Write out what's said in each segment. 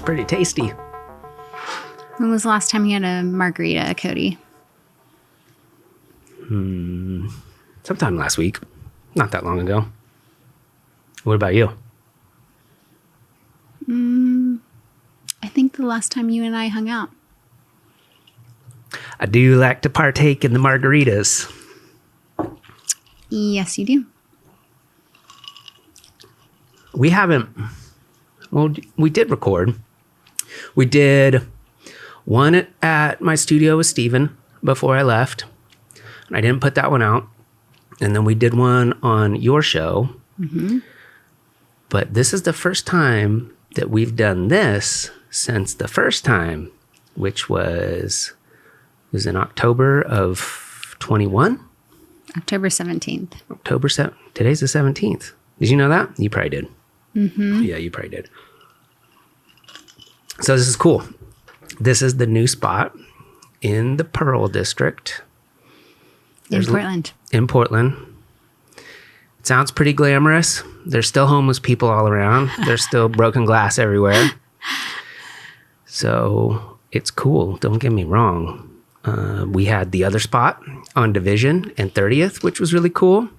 pretty tasty. When was the last time you had a margarita, Cody? Sometime last week. Not that long ago. What about you? I think the last time you and I hung out. I do like to partake in the margaritas. Yes, you do. We haven't... Well, we did record. We did one at my studio with Steven before I left. And I didn't put that one out. And then we did one on your show. Mm-hmm. But this is the first time that we've done this since the first time, which was in October of 21? October 17th. October 7th. Today's the 17th. Did you know that? You probably did. Mm-hmm. Yeah, you probably did. So this is cool. This is the new spot in the Pearl District. In Portland. In Portland. It sounds pretty glamorous. There's still homeless people all around. There's still broken glass everywhere. So it's cool. Don't get me wrong. We had the other spot on Division and 30th, which was really cool.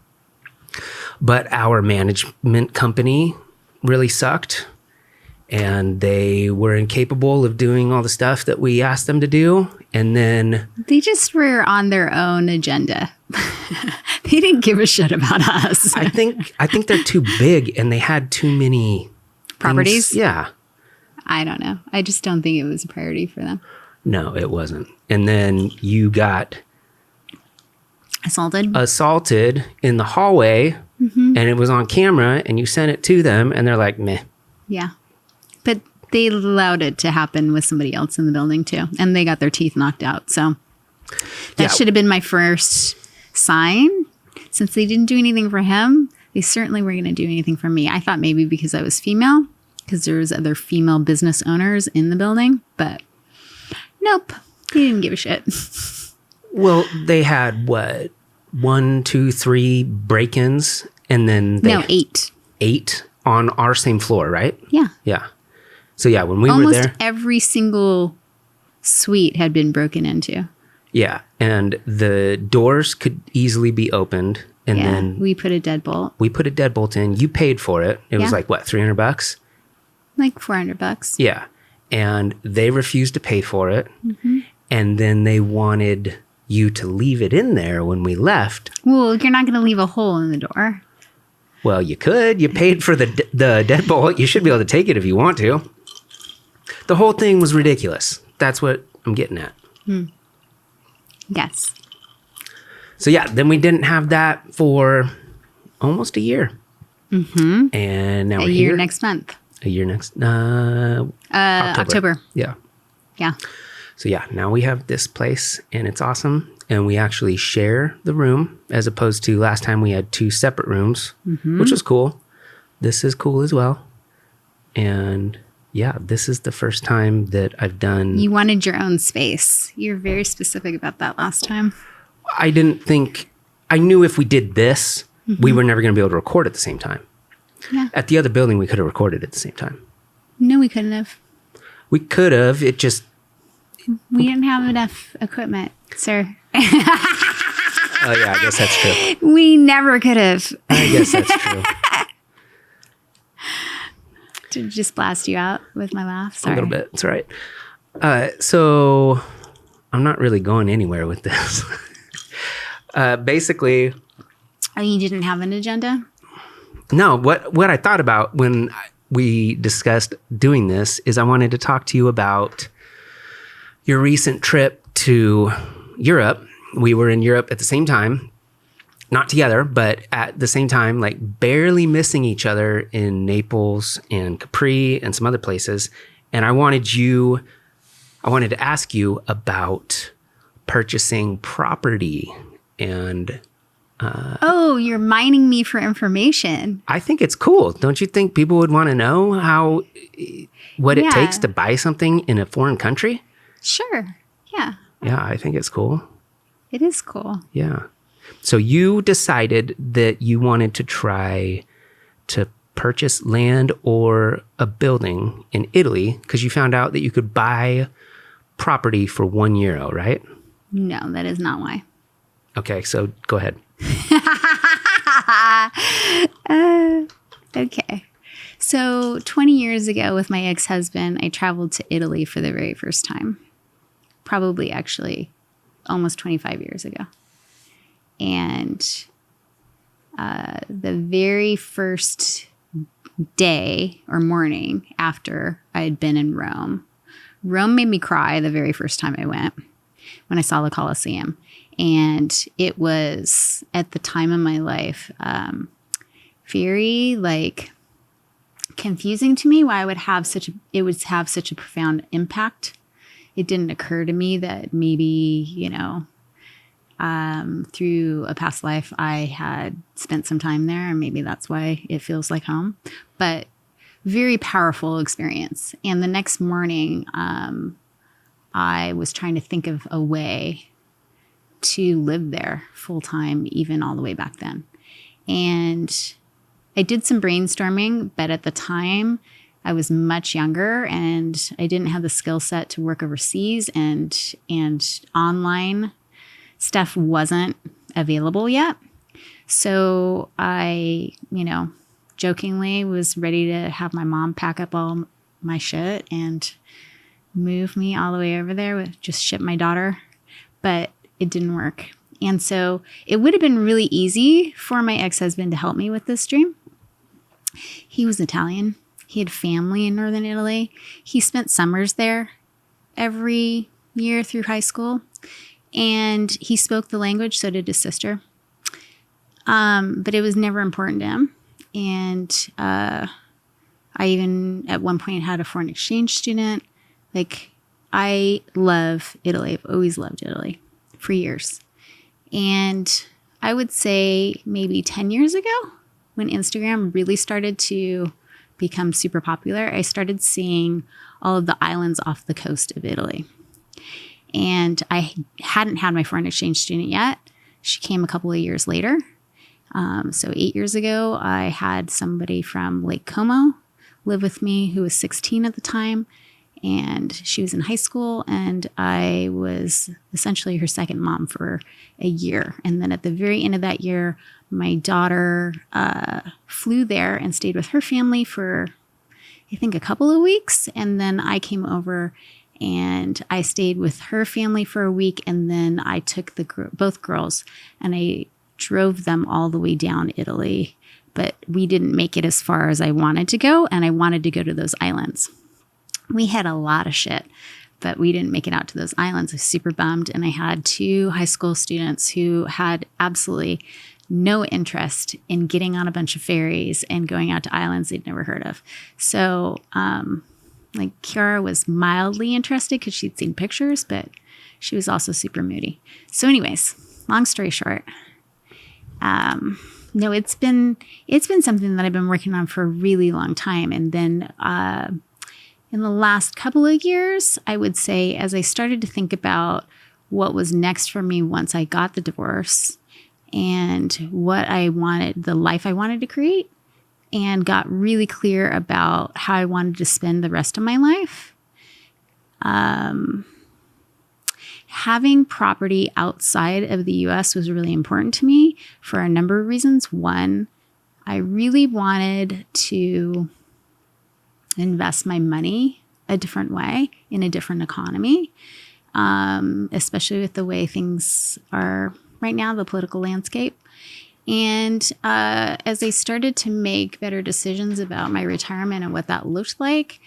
But our management company really sucked. And they were incapable of doing all the stuff that we asked them to do. And then... They just were on their own agenda. They didn't give a shit about us. I think they're too big and they had too many... Properties? Things. Yeah. I don't know. I just don't think it was a priority for them. No, it wasn't. And then you got... Assaulted in the hallway. Mm-hmm. And it was on camera and you sent it to them and they're like, meh. Yeah. But they allowed it to happen with somebody else in the building too. And they got their teeth knocked out. So that should have been my first sign. Since they didn't do anything for him, they certainly weren't going to do anything for me. I thought maybe because I was female, because there was other female business owners in the building. But nope, they didn't give a shit. Well, they had what? 1, 2, 3 break-ins and then... No, 8. 8 on our same floor, right? Yeah. Yeah. So yeah, when we were there... Almost every single suite had been broken into. Yeah. And the doors could easily be opened. And then... we put a deadbolt. We put a deadbolt in. You paid for it. It was like, what, $300? Like $400. Yeah. And they refused to pay for it. Mm-hmm. And then they wanted you to leave it in there when we left. Well, you're not going to leave a hole in the door. Well, you could. You paid for the deadbolt. You should be able to take it if you want to. The whole thing was ridiculous. That's what I'm getting at. Yes. So yeah, then we didn't have that for almost a year. Mm-hmm. And now we're here. A year next month. A year next... October. Yeah. Yeah. So yeah, now we have this place and it's awesome. And we actually share the room as opposed to last time we had 2 separate rooms, which was cool. This is cool as well. And yeah, this is the first time that I've done... You wanted your own space. You were very specific about that last time. I didn't think... I knew if we did this, we were never going to be able to record at the same time. Yeah. At the other building, we could have recorded at the same time. No, we couldn't have. We could have. It just... We didn't have enough equipment, sir. Oh, yeah, I guess that's true. We never could have. I guess that's true. To just blast you out with my laugh. Sorry. A little bit. It's all right. So I'm not really going anywhere with this. Basically... Oh, you didn't have an agenda? No, what I thought about when we discussed doing this is I wanted to talk to you about your recent trip to Europe. We were in Europe at the same time, not together, but at the same time, like barely missing each other in Naples and Capri and some other places. And I wanted to ask you about purchasing property and... you're mining me for information. I think it's cool. Don't you think people would want to know what it takes to buy something in a foreign country? Sure. Yeah. Yeah, I think it's cool. It is cool. Yeah. So you decided that you wanted to try to purchase land or a building in Italy because you found out that you could buy property for €1, right? No, that is not why. Okay, so go ahead. Okay. So 20 years ago with my ex-husband, I traveled to Italy for the very first time. Probably actually almost 25 years ago. And the very first day or morning after I had been in Rome made me cry the very first time I went when I saw the Colosseum. And it was, at the time of my life, very confusing to me why it would have such a profound impact. It didn't occur to me that maybe, through a past life, I had spent some time there, and maybe that's why it feels like home. But very powerful experience. And the next morning, I was trying to think of a way to live there full time, even all the way back then. And I did some brainstorming, but at the time I was much younger and I didn't have the skill set to work overseas, and online stuff wasn't available yet. So I, jokingly was ready to have my mom pack up all my shit and move me all the way over there with just ship my daughter. But it didn't work. And so it would have been really easy for my ex-husband to help me with this dream. He was Italian. He had family in northern Italy. He spent summers there every year through high school. And he spoke the language, so did his sister. But it was never important to him. And I even at one point had a foreign exchange student. I love Italy. I've always loved Italy for years. And I would say maybe 10 years ago, when Instagram really started to become super popular, I started seeing all of the islands off the coast of Italy. And I hadn't had my foreign exchange student yet. She came a couple of years later. So 8 years ago, I had somebody from Lake Como live with me who was 16 at the time. And she was in high school, and I was essentially her second mom for a year. And then at the very end of that year, my daughter flew there and stayed with her family for, I think, a couple of weeks. And then I came over and I stayed with her family for a week. And then I took both girls and I drove them all the way down Italy. But we didn't make it as far as I wanted to go, and I wanted to go to those islands. We had a lot of shit, but we didn't make it out to those islands. I was super bummed. And I had 2 high school students who had absolutely no interest in getting on a bunch of ferries and going out to islands they'd never heard of. So, Kiara was mildly interested because she'd seen pictures, but she was also super moody. So anyways, long story short, no, it's been something that I've been working on for a really long time. And then, in the last couple of years, I would say, as I started to think about what was next for me once I got the divorce and what I wanted, the life I wanted to create, and got really clear about how I wanted to spend the rest of my life, having property outside of the U.S. was really important to me for a number of reasons. One, I really wanted to invest my money a different way in a different economy, especially with the way things are right now, the political landscape. And as I started to make better decisions about my retirement and what that looked like,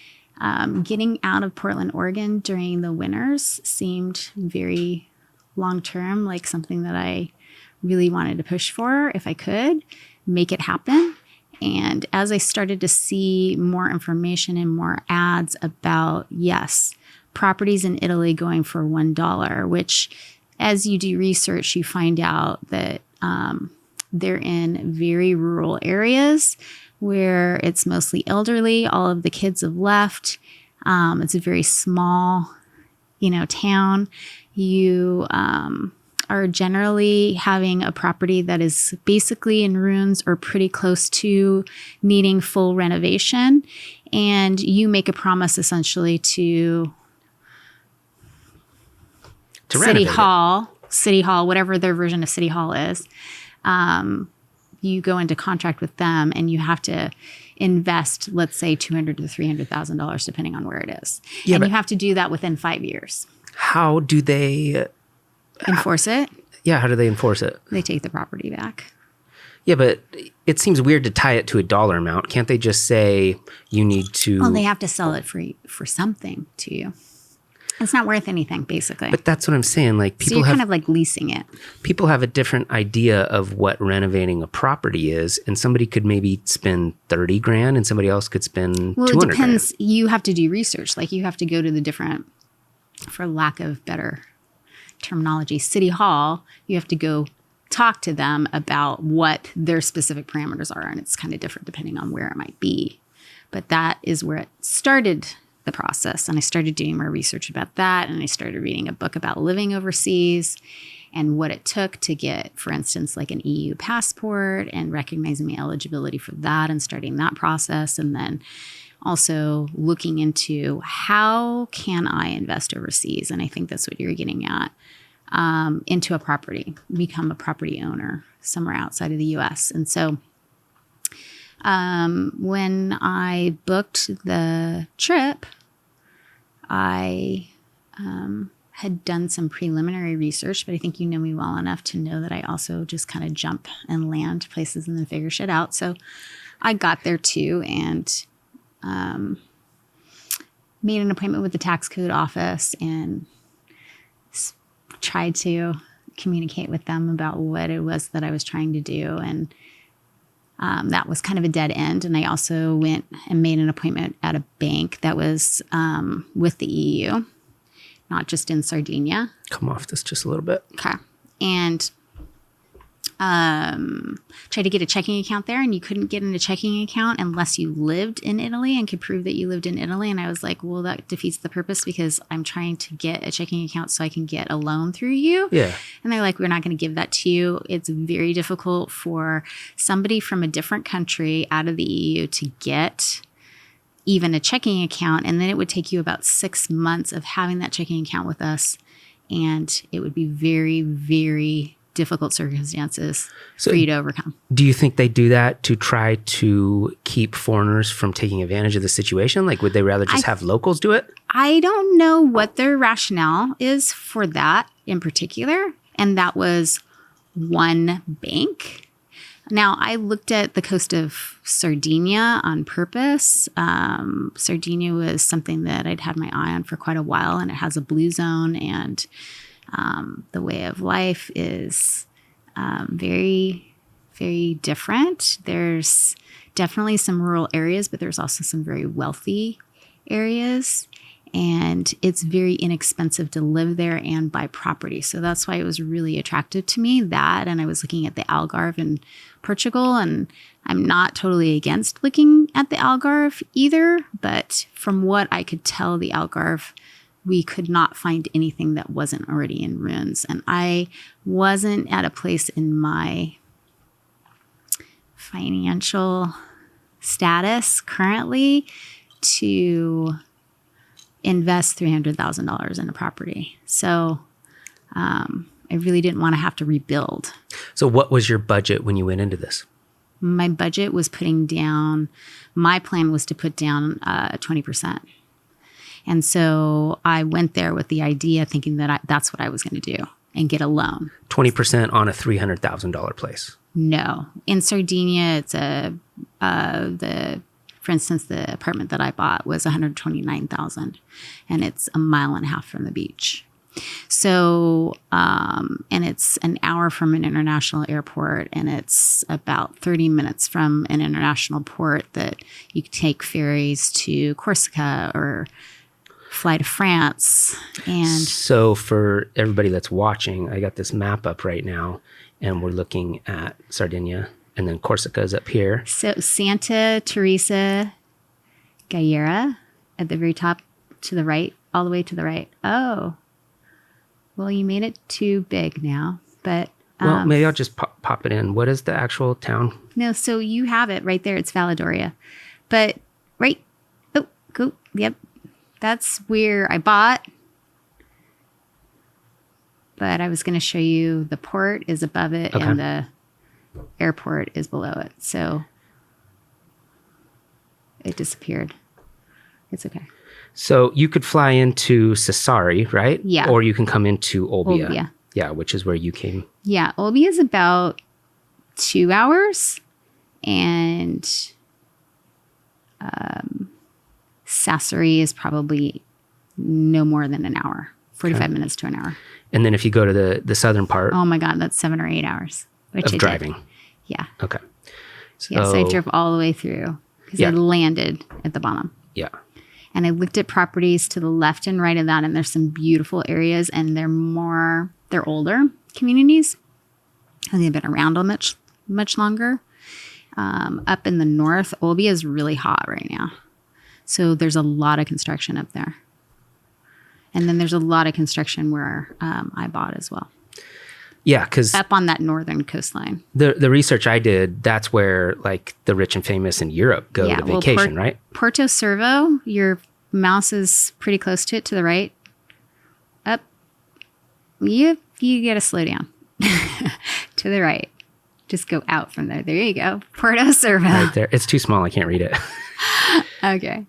getting out of Portland, Oregon during the winters seemed very long-term, like something that I really wanted to push for if I could make it happen. And as I started to see more information and more ads about, yes, properties in Italy going for $1, which as you do research, you find out that they're in very rural areas where it's mostly elderly. All of the kids have left. It's a very small, town. You are generally having a property that is basically in ruins or pretty close to needing full renovation. And you make a promise essentially to City Hall, whatever their version of City Hall is. You go into contract with them and you have to invest, let's say, $200,000 to $300,000, depending on where it is. Yeah, and you have to do that within 5 years. How do they enforce it? Yeah, how do they enforce it? They take the property back. Yeah, but it seems weird to tie it to a dollar amount. Can't they just say you need to... Well, they have to sell it for something to you. It's not worth anything, basically. But that's what I'm saying. Like, people so you're kind of like leasing it. People have a different idea of what renovating a property is, and somebody could maybe spend $30,000 and somebody else could spend $200,000. It depends. You have to do research. Like, you have to go to the different, for lack of better terminology, City Hall. You have to go talk to them about what their specific parameters are, and it's kind of different depending on where it might be. But that is where it started, the process. And I started doing more research about that. And I started reading a book about living overseas and what it took to get, for instance, like an EU passport and recognizing my eligibility for that and starting that process. And then also looking into how can I invest overseas? And I think that's what you're getting at, into a property, become a property owner somewhere outside of the US. And so when I booked the trip, I had done some preliminary research, but I think you know me well enough to know that I also just kind of jump and land places and then figure shit out. So I got there too and made an appointment with the tax code office and tried to communicate with them about what it was that I was trying to do. And that was kind of a dead end. And I also went and made an appointment at a bank that was with the EU, not just in Sardinia. Come off this just a little bit. Okay. And tried to get a checking account there, and you couldn't get in a checking account unless you lived in Italy and could prove that you lived in Italy. And I was like, well, that defeats the purpose because I'm trying to get a checking account so I can get a loan through you. Yeah. And they're like, we're not going to give that to you. It's very difficult for somebody from a different country out of the EU to get even a checking account. And then it would take you about 6 months of having that checking account with us. And it would be very, very difficult circumstances for you to overcome. Do you think they do that to try to keep foreigners from taking advantage of the situation? Like, would they rather just have locals do it? I don't know what their rationale is for that in particular. And that was one bank. Now, I looked at the coast of Sardinia on purpose. Sardinia was something that I'd had my eye on for quite a while, and it has a blue zone, and the way of life is very, very different. There's definitely some rural areas, but there's also some very wealthy areas. And it's very inexpensive to live there and buy property. So that's why it was really attractive to me, that. And I was looking at the Algarve in Portugal, and I'm not totally against looking at the Algarve either. But from what I could tell, the Algarve, we could not find anything that wasn't already in ruins. And I wasn't at a place in my financial status currently to invest $300,000 in a property. So I really didn't want to have to rebuild. So what was your budget when you went into this? My budget was my plan was to put down 20%. And so I went there with the idea thinking that that's what I was going to do and get a loan. 20% on a $300,000 place? No. In Sardinia, it's for instance, the apartment that I bought was $129,000, and it's a mile and a half from the beach. So, and it's an hour from an international airport, and it's about 30 minutes from an international port that you could take ferries to Corsica or fly to France. And so for everybody that's watching, I got this map up right now, and we're looking at Sardinia. And then Corsica is up here. So Santa Teresa Gaiera at the very top to the right, all the way to the right. Oh, Well, you made it too big now, but... Well, maybe I'll just pop it in. What is the actual town? No, so you have it right there. It's Valledoria. But right... Oh, go. Yep. That's where I bought. But I was going to show you the port is above it and the airport is below it. So it disappeared. It's okay. So you could fly into Sassari, right? Yeah. Or you can come into Olbia. Olbia. Yeah, which is where you came. Yeah, Olbia is about 2 hours. And Sassari is probably no more than an hour. 45 minutes to an hour. And then if you go to the southern part. Oh my God, that's 7 or 8 hours. Which of driving. Did. Yeah. Okay. So I drove all the way through because I landed at the bottom. Yeah. And I looked at properties to the left and right of that, and there's some beautiful areas, and they're older communities, and they've been around much longer. Up in the north, Olbia is really hot right now. So there's a lot of construction up there. And then there's a lot of construction where I bought as well. Yeah, because up on that northern coastline. The research I did, that's where like the rich and famous in Europe go to vacation, right? Porto Cervo, your mouse is pretty close to it, to the right. Up, you got to slow down. To the right. Just go out from there. There you go. Porto Cervo. Right there. It's too small. I can't read it. Okay.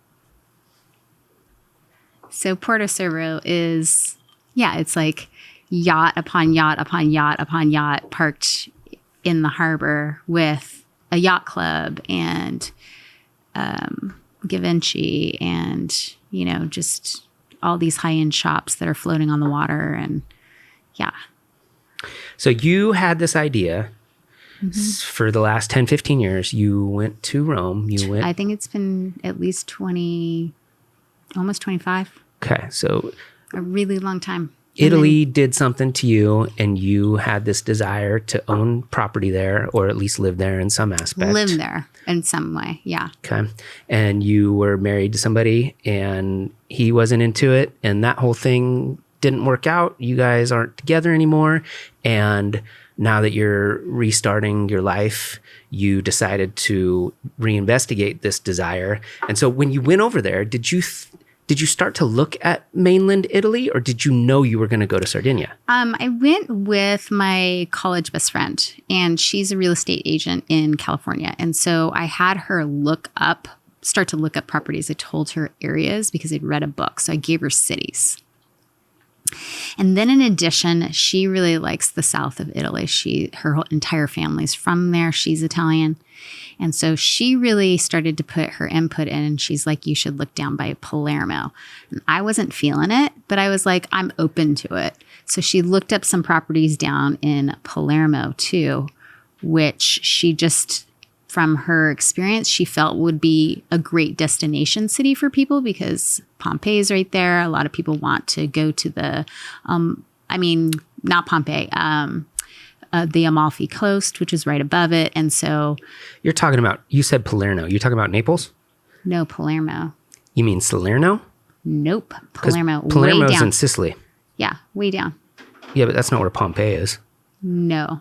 So Porto Cervo is, it's like yacht upon yacht upon yacht upon yacht parked in the harbor with a yacht club and Givenchy and, just all these high-end shops that are floating on the water. And So you had this idea for the last 10, 15 years. You went to Rome. I think it's been at least 20, almost 25. Okay. So a really long time. Italy did something to you, and you had this desire to own property there, or at least live there in some aspect. Live there in some way, yeah. Okay. And you were married to somebody, and he wasn't into it, and that whole thing didn't work out. You guys aren't together anymore, and now that you're restarting your life, you decided to reinvestigate this desire. And so when you went over there, did you start to look at mainland Italy, or did you know you were going to go to Sardinia? I went with my college best friend, and she's a real estate agent in California. And so I had her start to look up properties. I told her areas because I'd read a book. So I gave her cities. And then in addition, she really likes the south of Italy. Her whole entire family's from there. She's Italian. And so she really started to put her input in, and she's like, you should look down by Palermo. And I wasn't feeling it, but I was like, I'm open to it. So she looked up some properties down in Palermo too, which she just, from her experience, she felt would be a great destination city for people because Pompeii is right there. A lot of people want to go to the, not Pompeii, the Amalfi Coast, which is right above it. And so... You're talking about, you said Palermo. You're talking about Naples? No, Palermo. You mean Salerno? Nope. Palermo. Palermo's way down. in Sicily. Yeah, way down. Yeah, but that's not where Pompeii is. No.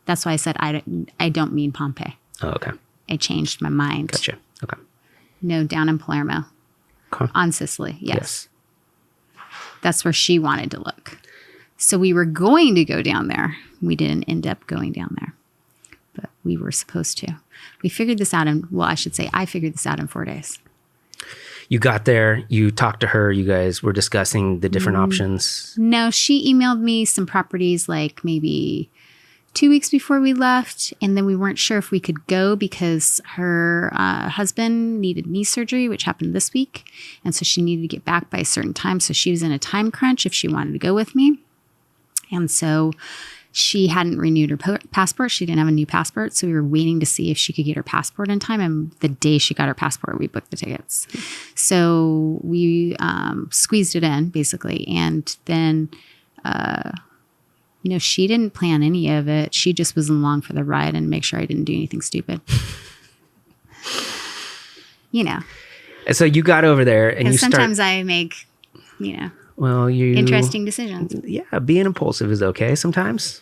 That's why I said I don't mean Pompeii. Oh, okay. I changed my mind. Gotcha. Okay. No, down in Palermo. Okay. On Sicily, yes. That's where she wanted to look. So we were going to go down there. We didn't end up going down there. But we were supposed to. We figured this out I figured this out in 4 days. You got there, you talked to her, you guys were discussing the different options. No, she emailed me some properties like maybe 2 weeks before we left. And then we weren't sure if we could go because her husband needed knee surgery, which happened this week. And so she needed to get back by a certain time. So she was in a time crunch if she wanted to go with me. And so she hadn't renewed her passport. She didn't have a new passport. So we were waiting to see if she could get her passport in time. And the day she got her passport, we booked the tickets. So we squeezed it in, basically. And then, she didn't plan any of it. She just was along for the ride and make sure I didn't do anything stupid. And so you got over there and you sometimes I make, Well, interesting decisions. Yeah, being impulsive is okay sometimes.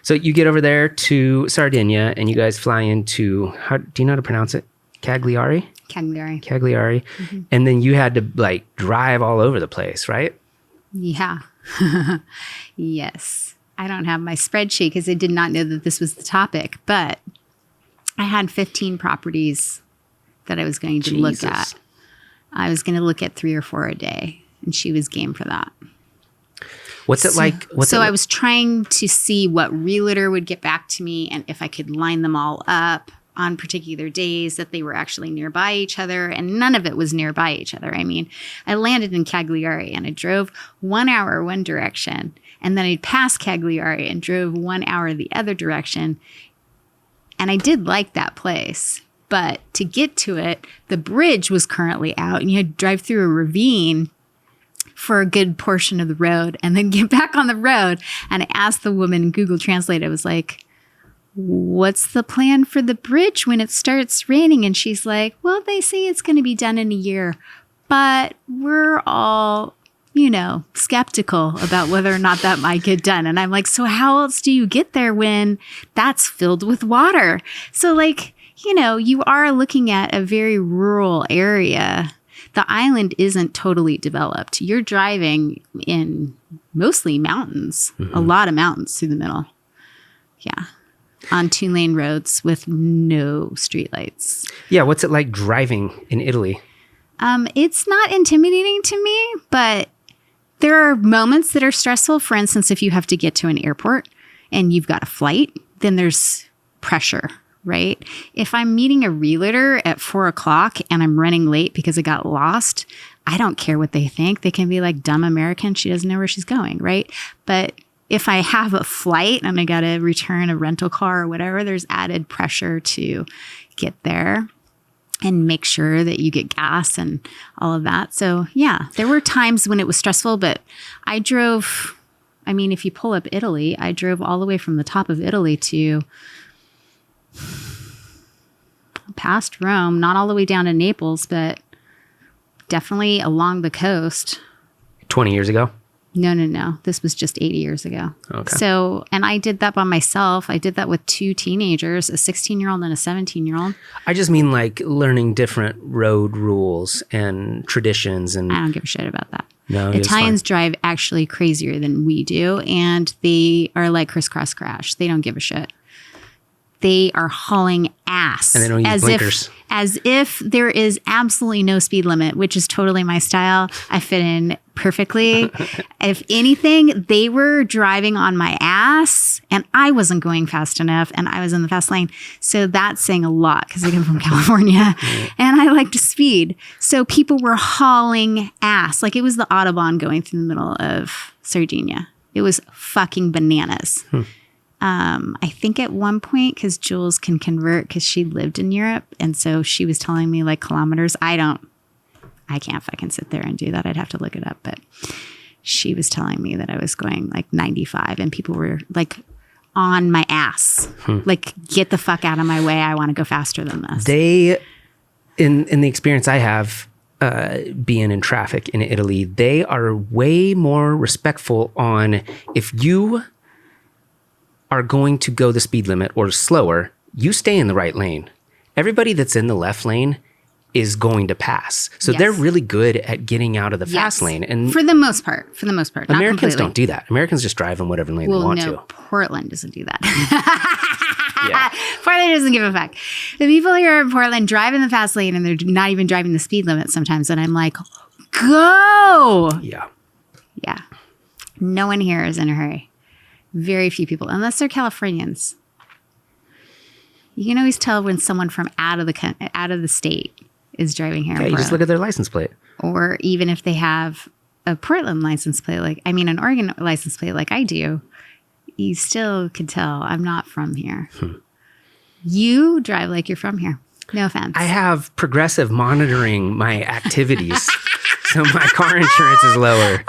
So you get over there to Sardinia, and you guys fly into, do you know how to pronounce it? Cagliari? Cagliari. And then you had to like drive all over the place, right? Yeah. Yes. I don't have my spreadsheet because I did not know that this was the topic, but I had 15 properties that I was going to look at. I was going to look at 3 or 4 a day, and she was game for that. What's it like? I was trying to see what realtor would get back to me and if I could line them all up on particular days that they were actually nearby each other, and none of it was nearby each other. I mean, I landed in Cagliari and I drove 1 hour one direction, and then I'd pass Cagliari and drove 1 hour the other direction. And I did like that place, but to get to it, the bridge was currently out and you had to drive through a ravine for a good portion of the road and then get back on the road. And I asked the woman in Google Translate, I was like, what's the plan for the bridge when it starts raining? And she's like, well, they say it's going to be done in a year, but we're all, skeptical about whether or not that might get done. And I'm like, so how else do you get there when that's filled with water? So you are looking at a very rural area. The island isn't totally developed. You're driving in mostly mountains, a lot of mountains through the middle. Yeah. On 2-lane roads with no streetlights. Yeah. What's it like driving in Italy? It's not intimidating to me, but there are moments that are stressful. For instance, if you have to get to an airport and you've got a flight, then there's pressure, right? If I'm meeting a realtor at 4:00 and I'm running late because I got lost, I don't care what they think. They can be like, dumb American, she doesn't know where she's going, right? But if I have a flight and I got to return a rental car or whatever, there's added pressure to get there and make sure that you get gas and all of that. So yeah, there were times when it was stressful, but if you pull up Italy, I drove all the way from the top of Italy to past Rome, not all the way down to Naples, but definitely along the coast. 20 years ago? No. This was just 80 years ago. Okay. So, and I did that by myself. I did that with 2 teenagers, a 16-year-old and a 17-year-old. I just mean like learning different road rules and traditions. And I don't give a shit about that. No, Italians drive actually crazier than we do. And they are like crisscross crash. They don't give a shit. They are hauling ass. And they don't use blinkers. As if there is absolutely no speed limit, which is totally my style. I fit in perfectly. If anything, they were driving on my ass and I wasn't going fast enough and I was in the fast lane. So that's saying a lot because I come from California and I like to speed. So people were hauling ass. Like it was the Autobahn going through the middle of Sardinia. It was fucking bananas. I think at one point, because Jules can convert because she lived in Europe. And so she was telling me like kilometers. I can't fucking sit there and do that. I'd have to look it up. But she was telling me that I was going like 95 and people were like on my ass. Like, get the fuck out of my way. I want to go faster than this. They, in the experience I have being in traffic in Italy, they are way more respectful on if you are going to go the speed limit or slower, you stay in the right lane. Everybody that's in the left lane is going to pass. So they're really good at getting out of the fast lane. And for the most part, Americans don't do that. Americans just drive in whatever lane they want to. Portland doesn't do that. Portland doesn't give a fuck. The people here in Portland drive in the fast lane and they're not even driving the speed limit sometimes. And I'm like, go. Yeah. No one here is in a hurry. Very few people, unless they're Californians. You can always tell when someone from out of the state is driving here. Yeah, you just look at their license plate. Or even if they have a Portland license plate, an Oregon license plate like I do, you still could tell I'm not from here. You drive like you're from here. No offense. I have Progressive monitoring my activities, so my car insurance is lower.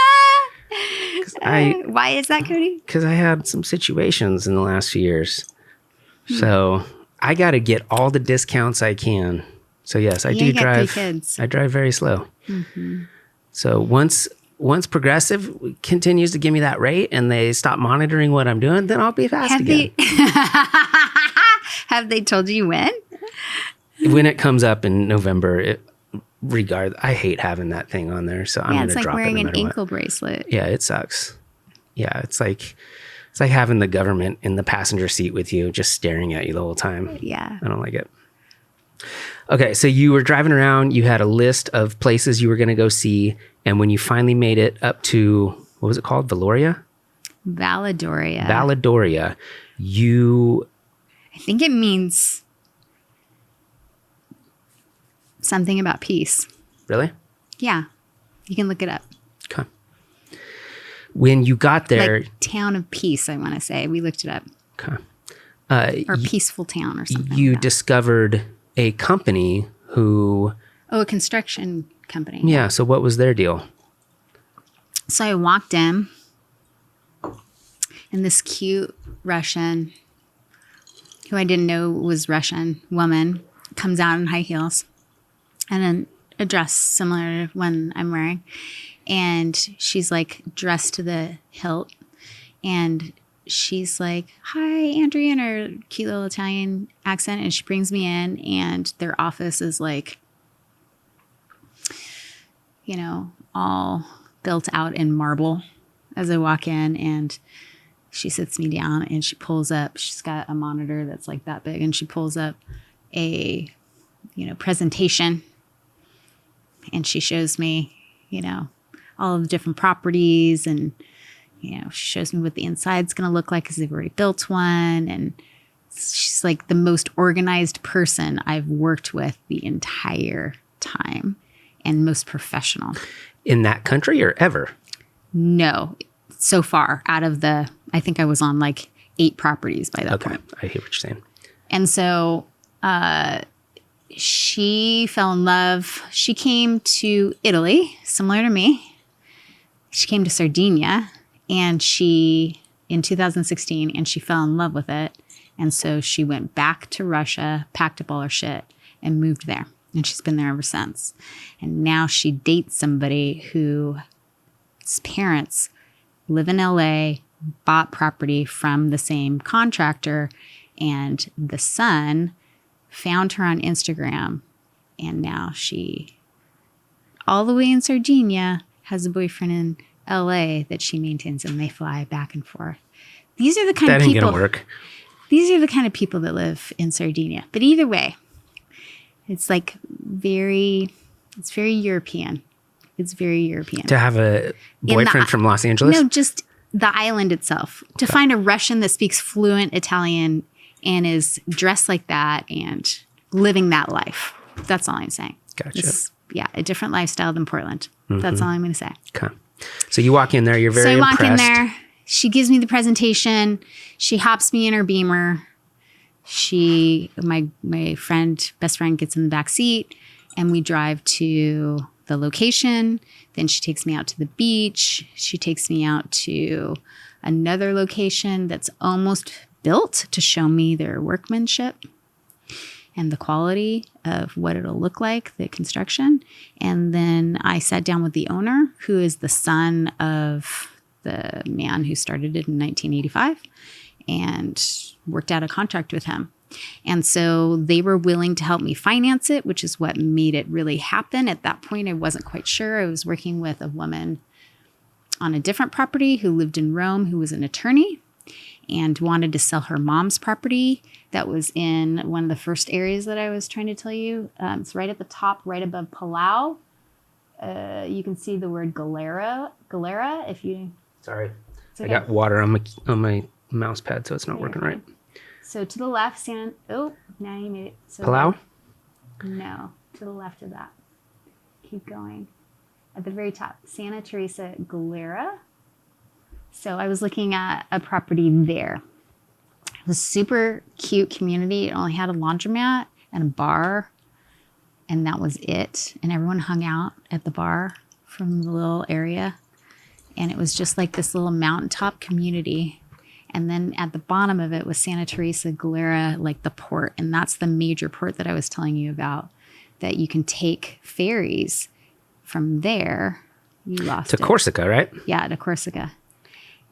Why is that, Cody? Because I had some situations in the last few years. So I got to get all the discounts I can. So yes, I do drive. 3 kids. I drive very slow. So once once Progressive continues to give me that rate and they stop monitoring what I'm doing, then I'll be fast again. Have they told you when? When it comes up in November, I hate having that thing on there, so I'm going to drop it. It's like wearing no an ankle bracelet. Yeah, it sucks. Yeah, it's like having the government in the passenger seat with you, just staring at you the whole time. Yeah. I don't like it. Okay, so you were driving around, you had a list of places you were going to go see, and when you finally made it up to, what was it called? Valledoria, I think it means something about peace. Really? Yeah. You can look it up. Okay. When you got there... Like Town of Peace, I want to say. We looked it up. Okay. Or Peaceful Town or something. You discovered a company who... Oh, a construction company. Yeah, so what was their deal? So I walked in, and this cute Russian, who I didn't know was Russian, woman, comes out in high heels and a dress similar to one I'm wearing. And she's like dressed to the hilt. And she's like, "Hi, Andrea," in her cute little Italian accent. And she brings me in, and their office is like, you know, all built out in marble as I walk in. And she sits me down and she pulls up, she's got a monitor that's like that big, and she pulls up a, presentation, and she shows me, all of the different properties, and, she shows me what the inside's going to look like because they've already built one. And she's like the most organized person I've worked with the entire time, and most professional. In that country or ever? No, so far out of I think I was on like 8 properties by that point. I hear what you're saying. And so she fell in love. She came to Italy, similar to me. She came to Sardinia, and in 2016, and she fell in love with it. And so she went back to Russia, packed up all her shit, and moved there. And she's been there ever since. And now she dates somebody whose parents live in LA, bought property from the same contractor, and the son found her on Instagram. And now she, all the way in Sardinia, has a boyfriend in LA that she maintains, and they fly back and forth. These are the kind of people. That ain't gonna work. These are the kind of people that live in Sardinia. But either way, it's like it's very European. It's very European. To have a boyfriend from Los Angeles? No, just the island itself. To find a Russian that speaks fluent Italian and is dressed like that and living that life. That's all I'm saying. Gotcha. A different lifestyle than Portland. Mm-hmm. That's all I'm going to say. Okay. So you walk in there, you're very impressed. So I walk in there. She gives me the presentation. She hops me in her Beamer. My best friend gets in the back seat, and we drive to the location. Then she takes me out to the beach. She takes me out to another location that's almost built to show me their workmanship and the quality of what it'll look like, the construction. And then I sat down with the owner, who is the son of the man who started it in 1985, and worked out a contract with him. And so they were willing to help me finance it, which is what made it really happen. At that point, I wasn't quite sure. I was working with a woman on a different property who lived in Rome, who was an attorney and wanted to sell her mom's property that was in one of the first areas that I was trying to tell you. It's right at the top, right above Palau. You can see the word Galera. If you... Sorry. Okay. I got water on my mouse pad, so it's not working right. So to the left, now you made it. So Palau? No, to the left of that. Keep going. At the very top, Santa Teresa Galera. So I was looking at a property there. It was a super cute community. It only had a laundromat and a bar, and that was it. And everyone hung out at the bar from the little area. And it was just like this little mountaintop community. And then at the bottom of it was Santa Teresa Galera, like the port. And that's the major port that I was telling you about, that you can take ferries from there You lost To it. Corsica, right? Yeah, to Corsica.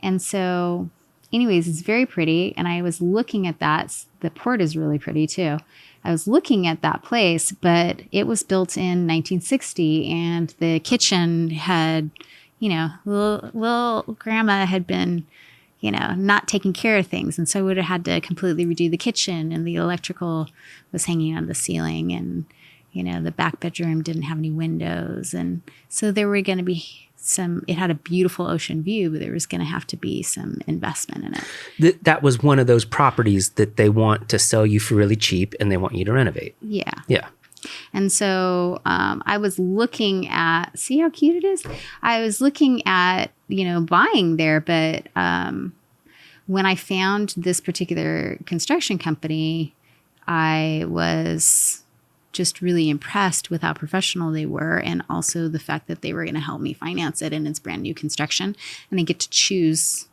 And so, anyways, it's very pretty. And I was looking at that. The port is really pretty too. I was looking at that place, but it was built in 1960, and the kitchen had, little grandma had been, not taking care of things. And so I would have had to completely redo the kitchen, and the electrical was hanging on the ceiling, and, the back bedroom didn't have any windows. And so there were going to be it had a beautiful ocean view, but there was going to have to be some investment in it. That was one of those properties that they want to sell you for really cheap, and they want you to renovate. Yeah. Yeah. And so I was looking at, see how cute it is? I was looking at, buying there, but when I found this particular construction company, I was just really impressed with how professional they were, and also the fact that they were going to help me finance it, and it's brand new construction, and I get to choose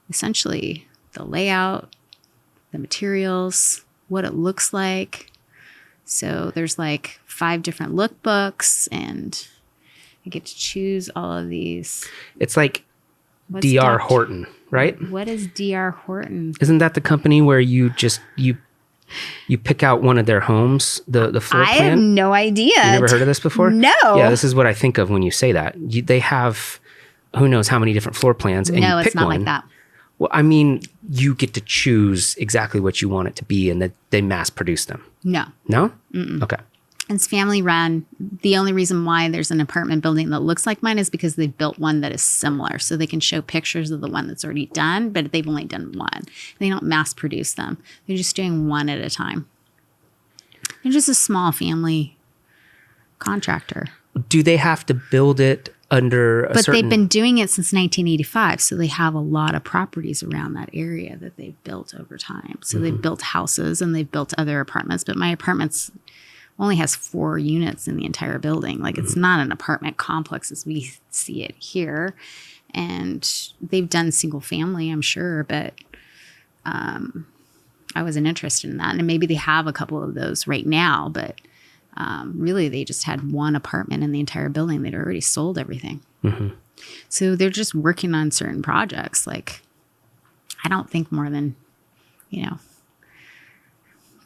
essentially the layout, the materials, what it looks like. So there's like 5 different lookbooks, and I get to choose all of these. It's like DR Horton, right? What is DR Horton? Isn't that the company where you pick out one of their homes, the floor plan? I have no idea. You never heard of this before? No. Yeah, this is what I think of when you say that. They have who knows how many different floor plans, and no, you pick it's not one. like that. Well, I mean, you get to choose exactly what you want it to be, and that they mass produce them. No. No? Okay. It's family run. The only reason why there's an apartment building that looks like mine is because they built one that is similar. So they can show pictures of the one that's already done, but they've only done one. They don't mass produce them. They're just doing one at a time. They're just a small family contractor. Do they have to build it under a But certain... they've been doing it since 1985. So they have a lot of properties around that area that they've built over time. So they've built houses, and they've built other apartments. But my apartment's only has 4 units in the entire building. Like, it's not an apartment complex as we see it here. And they've done single family, I'm sure, but I wasn't interested in that. And maybe they have a couple of those right now, but really they just had one apartment in the entire building. They'd already sold everything. So they're just working on certain projects. Like, I don't think more than,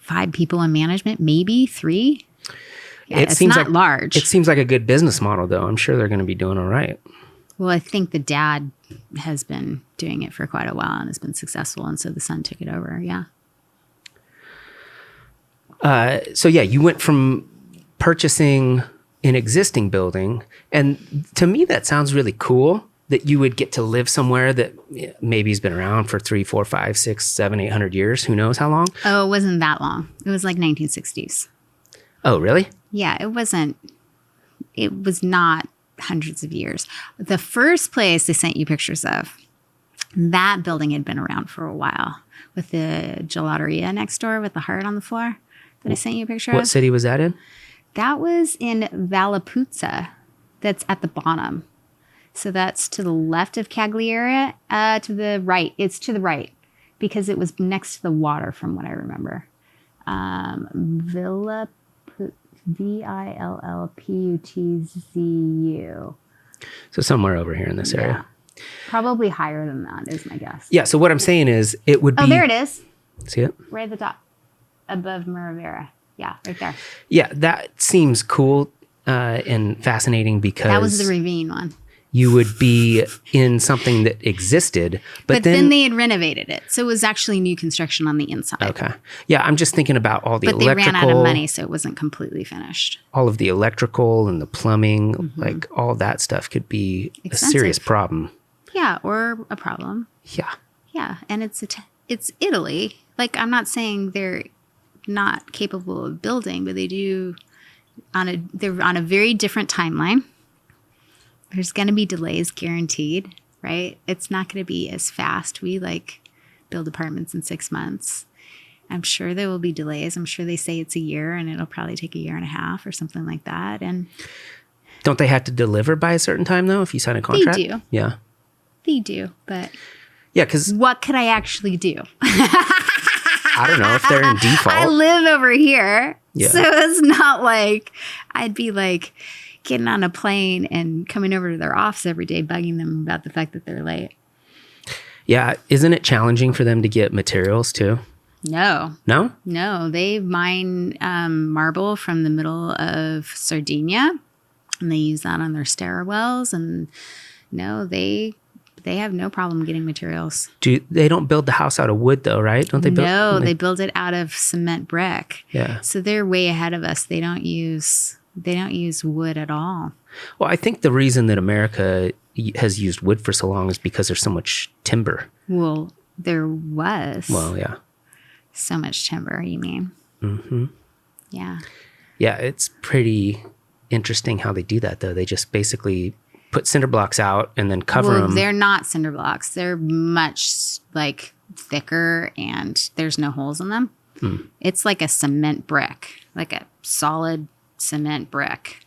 5 people in management, maybe 3. Yeah, it's not large. It seems like a good business model, though. I'm sure they're going to be doing all right. Well, I think the dad has been doing it for quite a while and has been successful. And so the son took it over. Yeah. So yeah, you went from purchasing an existing building. And to me, that sounds really cool that you would get to live somewhere that maybe has been around for 3, 4, 5, 6, 7, 800 years. Who knows how long? Oh, it wasn't that long. It was like 1960s. Oh, really? Yeah, it was not hundreds of years. The first place they sent you pictures of, that building had been around for a while, with the gelateria next door with the heart on the floor that I sent you a picture of. What city was that in? That was in Vallepuzza. That's at the bottom. So that's to the left of Cagliari, to the right. It's to the right because it was next to the water from what I remember. Villaputzu. So somewhere over here in this area. Probably higher than that is my guess. Yeah, so what I'm saying is it would be... Oh, there it is. See it? Right at the top. Above Maravera. Yeah, right there. Yeah, that seems cool and fascinating because... That was the ravine one. You would be in something that existed, but then they had renovated it. So it was actually new construction on the inside. Okay. Yeah, I'm just thinking about all the electrical... But they ran out of money, so it wasn't completely finished. All of the electrical and the plumbing, like all that stuff could be expensive. A serious problem. Yeah, or a problem. Yeah. Yeah, and it's Italy. Like, I'm not saying they're not capable of building, but they do they're on a very different timeline. There's going to be delays guaranteed, right? It's not going to be as fast. We build apartments in 6 months. I'm sure there will be delays. I'm sure they say it's a year and it'll probably take 1.5 years or something like that. And don't they have to deliver by a certain time though if you sign a contract? They do. Yeah. They do, but yeah, because what could I actually do? I don't know if they're in default. I live over here, so it's not like I'd be like, getting on a plane and coming over to their office every day, bugging them about the fact that they're late. Yeah. Isn't it challenging for them to get materials too? No. No? No. They mine marble from the middle of Sardinia, and they use that on their stairwells. And no, they have no problem getting materials. They don't build the house out of wood though, right? Don't they build? No, they build it out of cement brick. Yeah. So they're way ahead of us. They don't use wood at all. Well, I think the reason that America has used wood for so long is because there's so much timber. Well, there was. Well, yeah. So much timber, you mean? Mm-hmm. Yeah. Yeah, it's pretty interesting how they do that, though. They just basically put cinder blocks out and then cover them. They're not cinder blocks. They're much like thicker, and there's no holes in them. It's like a cement brick, like a solid cement brick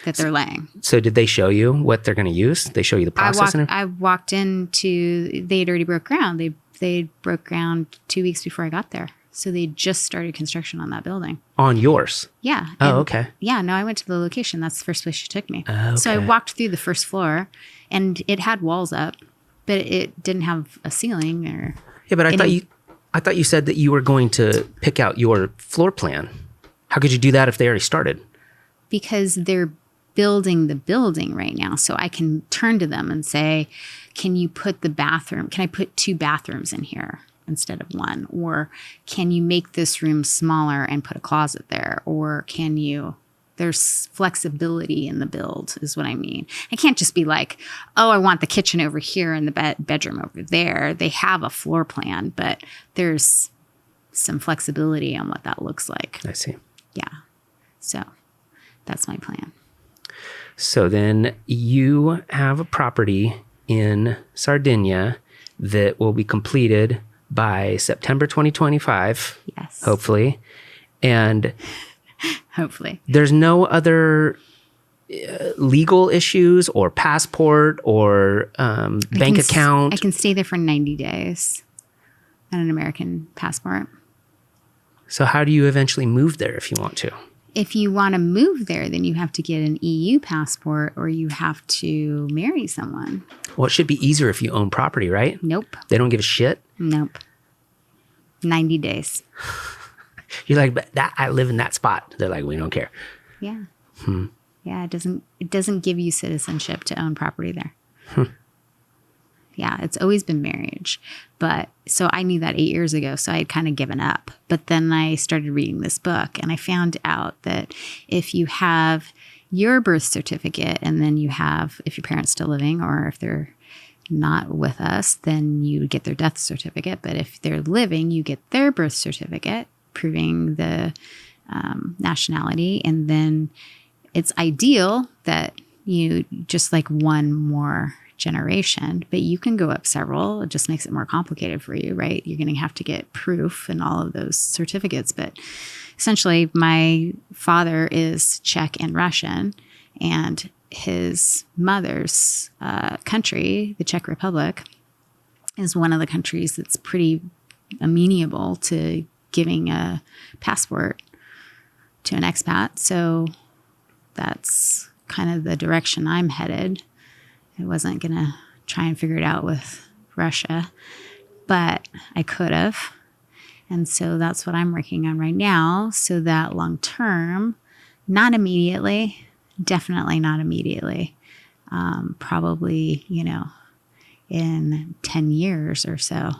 that they're laying. So did they show you what they're going to use? They show you the process? I walked into, they had already broke ground. They broke ground 2 weeks before I got there. So they just started construction on that building. On yours? Yeah. Oh, okay. Yeah, no, I went to the location. That's the first place she took me. Okay. So I walked through the first floor, and it had walls up, but it didn't have a ceiling or... Yeah, but I thought you said that you were going to pick out your floor plan. How could you do that if they already started? Because they're building the building right now. So I can turn to them and say, can I put 2 bathrooms in here instead of 1? Or can you make this room smaller and put a closet there? Or there's flexibility in the build is what I mean. I can't just be like, oh, I want the kitchen over here and the bedroom over there. They have a floor plan, but there's some flexibility on what that looks like. I see. Yeah. So that's my plan. So then you have a property in Sardinia that will be completed by September 2025. Yes. Hopefully. And hopefully there's no other legal issues or passport or bank account. I can stay there for 90 days on an American passport. So how do you eventually move there if you want to? If you want to move there, then you have to get an EU passport, or you have to marry someone. Well, it should be easier if you own property, right? Nope. They don't give a shit? Nope. 90 days. You're like, but I live in that spot. They're like, we don't care. Yeah. Yeah, it doesn't give you citizenship to own property there. Yeah, it's always been marriage. But so I knew that 8 years ago, so I had kind of given up. But then I started reading this book, and I found out that if you have your birth certificate, and then if your parents still living, or if they're not with us, then you get their death certificate. But if they're living, you get their birth certificate proving the nationality. And then it's ideal that you just like one more generation, but you can go up several. It just makes it more complicated for you, right? You're going to have to get proof and all of those certificates. But essentially, my father is Czech and Russian, and his mother's country, the Czech Republic, is one of the countries that's pretty amenable to giving a passport to an expat. So that's kind of the direction I'm headed. I wasn't going to try and figure it out with Russia, but I could have. And so that's what I'm working on right now, so that long term, not immediately, definitely not immediately, probably, in 10 years or so,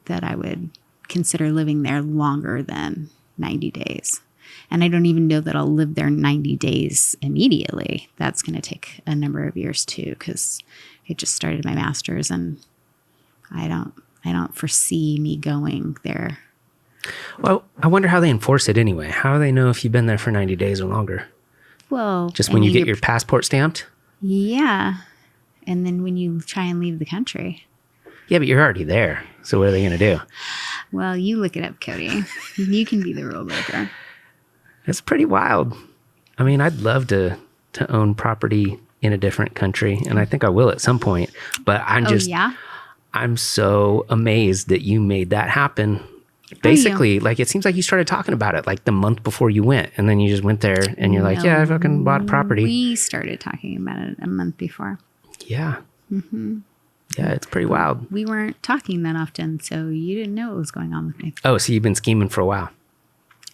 that I would consider living there longer than 90 days. And I don't even know that I'll live there 90 days immediately. That's going to take a number of years too, because I just started my master's, and I don't foresee me going there. Well, I wonder how they enforce it anyway. How do they know if you've been there for 90 days or longer? Well, just when you get your passport stamped? Yeah. And then when you try and leave the country. Yeah, but you're already there. So what are they going to do? Well, you look it up, Cody. You can be the rule breaker. It's pretty wild. I mean, I'd love to own property in a different country, and I think I will at some point. But I'm so amazed that you made that happen Basically, like, it seems like you started talking about it like the month before you went, and then you just went there and you're like, yeah, I fucking bought a property. We started talking about it a month before. Yeah. Mm-hmm. Yeah, it's pretty wild. We weren't talking that often, so you didn't know what was going on with me. Oh, so you've been scheming for a while.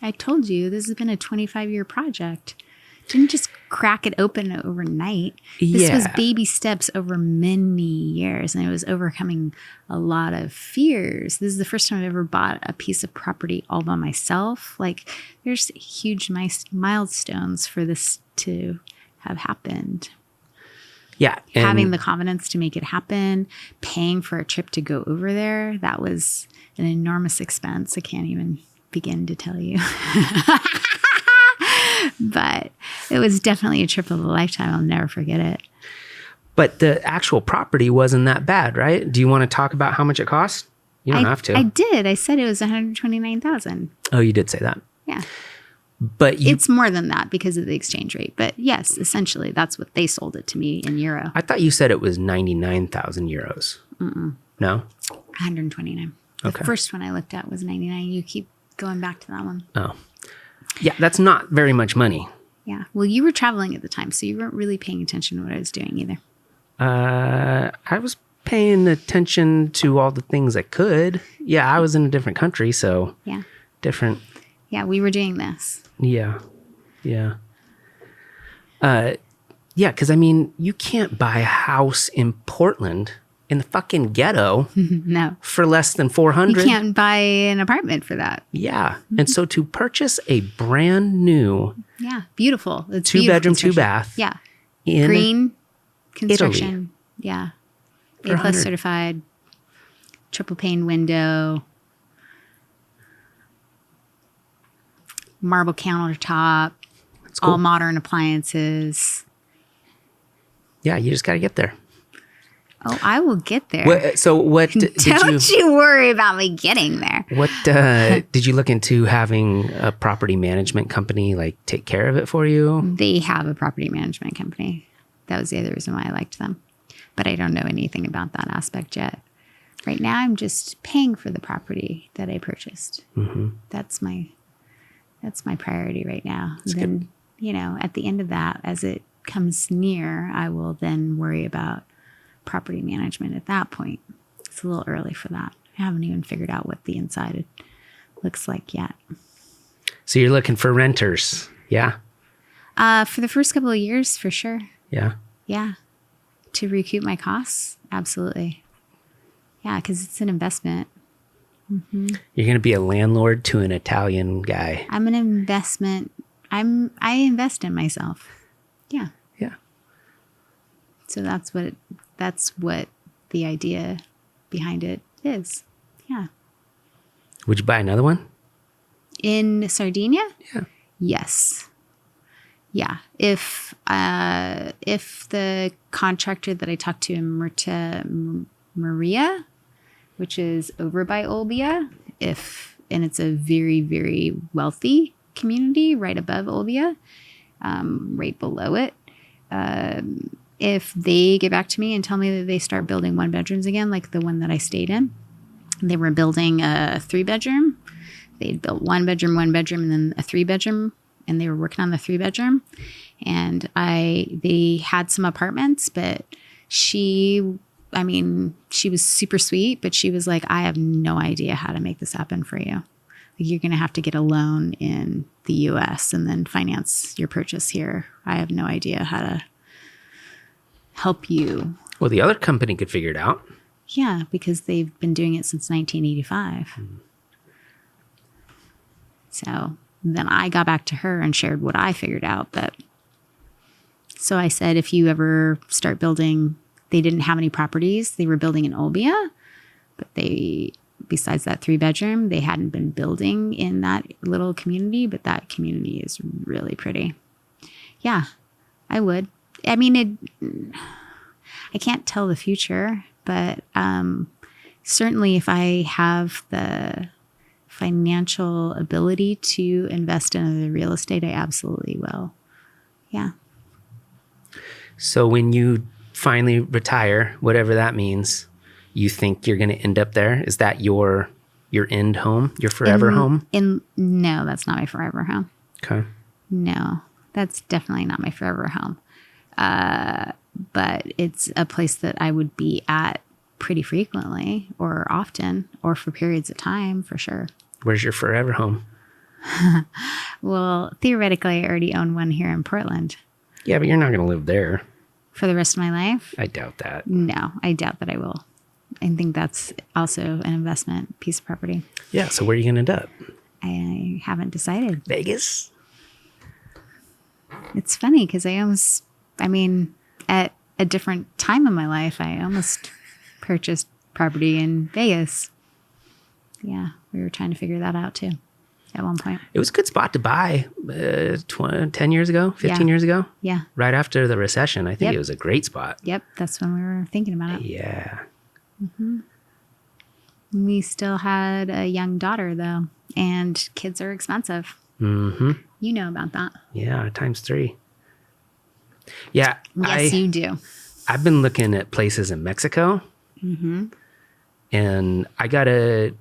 I told you, this has been a 25-year project. Didn't just crack it open overnight. This was baby steps over many years, and it was overcoming a lot of fears. This is the first time I've ever bought a piece of property all by myself. Like, there's huge milestones for this to have happened. Yeah. Having the confidence to make it happen, paying for a trip to go over there, that was an enormous expense. I can't even begin to tell you. But it was definitely a trip of a lifetime. I'll never forget it. But the actual property wasn't that bad, right? Do you want to talk about how much it cost? You don't have to. I did. I said it was $129,000. Oh, you did say that. Yeah. But it's more than that because of the exchange rate. But yes, essentially, that's what they sold it to me in euro. I thought you said it was 99,000 euros. No? 129. The first one I looked at was 99. You keep going back to that one. Oh. Yeah, that's not very much money. Yeah. Well, you were traveling at the time, so you weren't really paying attention to what I was doing either. I was paying attention to all the things I could. Yeah, I was in a different country, so different. Yeah, we were doing this. Yeah. Yeah, because I mean, you can't buy a house in Portland in the fucking ghetto no, for less than $400. You can't buy an apartment for that. Yeah. And so to purchase a brand new beautiful. It's 2-bedroom, 2-bath. Yeah. In green construction. Italy. Yeah. For A+ 100. certified, triple pane window, marble countertop, That's cool. all modern appliances. Yeah, you just got to get there. Oh, I will get there. What did Don't you worry about me getting there. What did you look into having a property management company like take care of it for you? They have a property management company. That was the other reason why I liked them. But I don't know anything about that aspect yet. Right now, I'm just paying for the property that I purchased. Mm-hmm. That's my priority right now. That's then, good. At the end of that, as it comes near, I will then worry about property management at that point. It's a little early for that. I haven't even figured out what the inside looks like yet. So you're looking for renters, yeah? For the first couple of years, for sure. Yeah. Yeah. To recoup my costs, absolutely. Yeah, because it's an investment. Mm-hmm. You're going to be a landlord to an Italian guy. I'm an investment. I invest in myself. Yeah. Yeah. So that's what the idea behind it is. Yeah. Would you buy another one? In Sardinia? Yeah. Yes. Yeah. If the contractor that I talked to in Maria, which is over by Olbia, and it's a very, very wealthy community right above Olbia, right below it. If they get back to me and tell me that they start building 1-bedrooms again, like the one that I stayed in, they were building a 3-bedroom. They'd built 1-bedroom, 1-bedroom, and then a 3-bedroom, and they were working on the 3-bedroom. And they had some apartments, but she was super sweet, but she was like, I have no idea how to make this happen for you. Like, you're going to have to get a loan in the US and then finance your purchase here. I have no idea how to help you. Well, the other company could figure it out. Yeah, because they've been doing it since 1985. So then I got back to her and shared what I figured out. So I said, if you ever start building, they didn't have any properties. They were building in Olbia, but besides that 3-bedroom, they hadn't been building in that little community, but that community is really pretty. Yeah, I would. I mean, I can't tell the future, but certainly if I have the financial ability to invest in the real estate, I absolutely will. Yeah. So when you finally retire, whatever that means, you think you're going to end up there? Is that your your end home, your forever home? No, that's not my forever home. Okay. No, that's definitely not my forever home. But it's a place that I would be at pretty frequently or often or for periods of time for sure. Where's your forever home? Well, theoretically, I already own one here in Portland. Yeah, but you're not going to live there. For the rest of my life? I doubt that. No, I doubt that I will. I think that's also an investment piece of property. Yeah, so where are you going to end up? I haven't decided. Vegas? It's funny because at a different time in my life, I almost purchased property in Vegas. Yeah, we were trying to figure that out too at one point. It was a good spot to buy 10 years ago, 15 years ago. Yeah. Right after the recession. I think it was a great spot. Yep, that's when we were thinking about it. Yeah. Mm-hmm. We still had a young daughter though, and kids are expensive. Mm-hmm. You know about that. Yeah, times 3. Yeah. Yes, you do. I've been looking at places in Mexico. Mm-hmm. And I gotta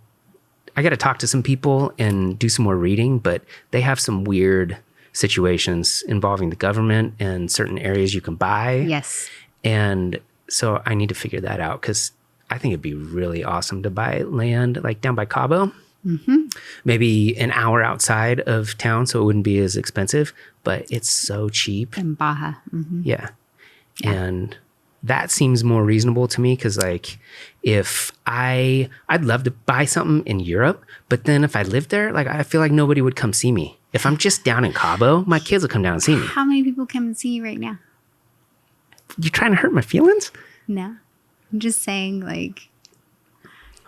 talk to some people and do some more reading, but they have some weird situations involving the government and certain areas you can buy. Yes. And so I need to figure that out because I think it'd be really awesome to buy land like down by Cabo. Mm-hmm. Maybe an hour outside of town so it wouldn't be as expensive, but it's so cheap. In Baja. Mm-hmm. Yeah. And that seems more reasonable to me because like if I'd love to buy something in Europe, but then if I lived there, like I feel like nobody would come see me. If I'm just down in Cabo, my kids will come down and see me. How many people come and see you right now? You trying to hurt my feelings? No. I'm just saying like...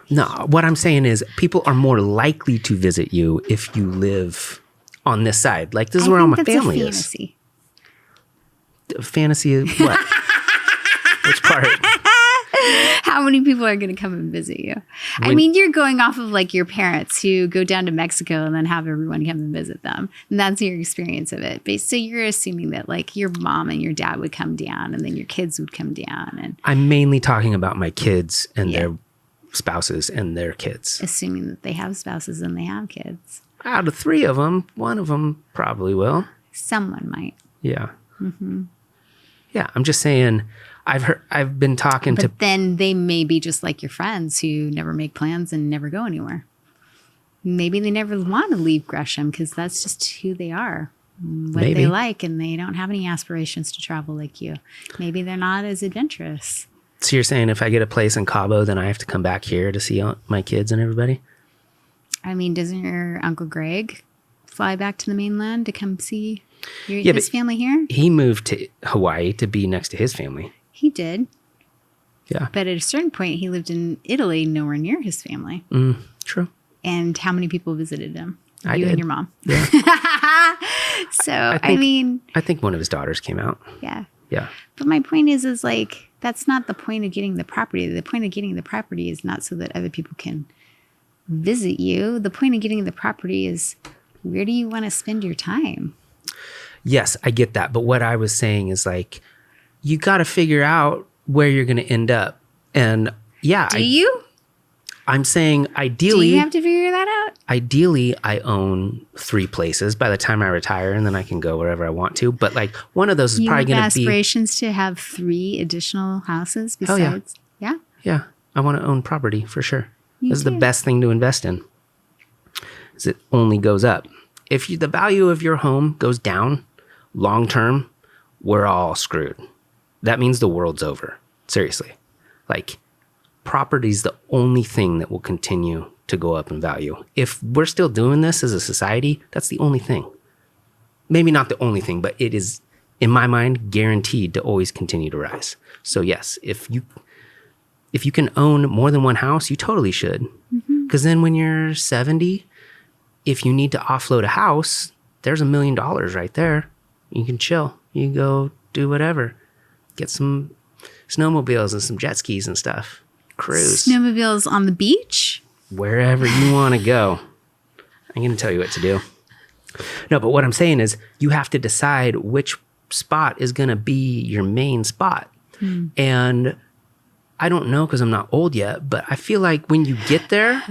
No, what I'm saying is people are more likely to visit you if you live on this side. Like this is where all my family is. Fantasy. Fantasy of what? Which part? How many people are going to come and visit you? I mean, you're going off of like your parents who go down to Mexico and then have everyone come and visit them. And that's your experience of it. But so you're assuming that like your mom and your dad would come down and then your kids would come down. And I'm mainly talking about my kids and their spouses and their kids. Assuming that they have spouses and they have kids. Out of 3 of them, one of them probably will. Someone might. Yeah. Mm-hmm. Yeah, I'm just saying... I've been talking to... But then they may be just like your friends who never make plans and never go anywhere. Maybe they never want to leave Gresham because that's just who they are, what they like, and they don't have any aspirations to travel like you. Maybe they're not as adventurous. So you're saying if I get a place in Cabo, then I have to come back here to see my kids and everybody? I mean, doesn't your Uncle Greg fly back to the mainland to come see his family here? He moved to Hawaii to be next to his family. He did. Yeah. But at a certain point, he lived in Italy, nowhere near his family. True. And how many people visited him? I you did. And your mom. Yeah. So, I think one of his daughters came out. Yeah. Yeah. But my point is like, that's not the point of getting the property. The point of getting the property is not so that other people can visit you. The point of getting the property is where do you want to spend your time? Yes, I get that. But what I was saying is like, you got to figure out where you're going to end up. And yeah. Do you? I'm saying ideally. Do you have to figure that out? Ideally, I own 3 places by the time I retire and then I can go wherever I want to. But like one of those is probably going to be. Aspirations to have 3 additional houses besides. Yeah. Yeah. I want to own property for sure. This is the best thing to invest in. Is it only goes up. If the value of your home goes down long term, we're all screwed. That means the world's over. Seriously. Like, property's the only thing that will continue to go up in value. If we're still doing this as a society, that's the only thing. Maybe not the only thing, but it is, in my mind, guaranteed to always continue to rise. So yes, if you can own more than one house, you totally should. Because then when you're 70, if you need to offload a house, there's $1 million right there. You can chill. You can go do whatever. Get some snowmobiles and some jet skis and stuff. Cruise. Snowmobiles on the beach? Wherever you want to go. I'm going to tell you what to do. No, but what I'm saying is you have to decide which spot is going to be your main spot. And I don't know because I'm not old yet, but I feel like when you get there,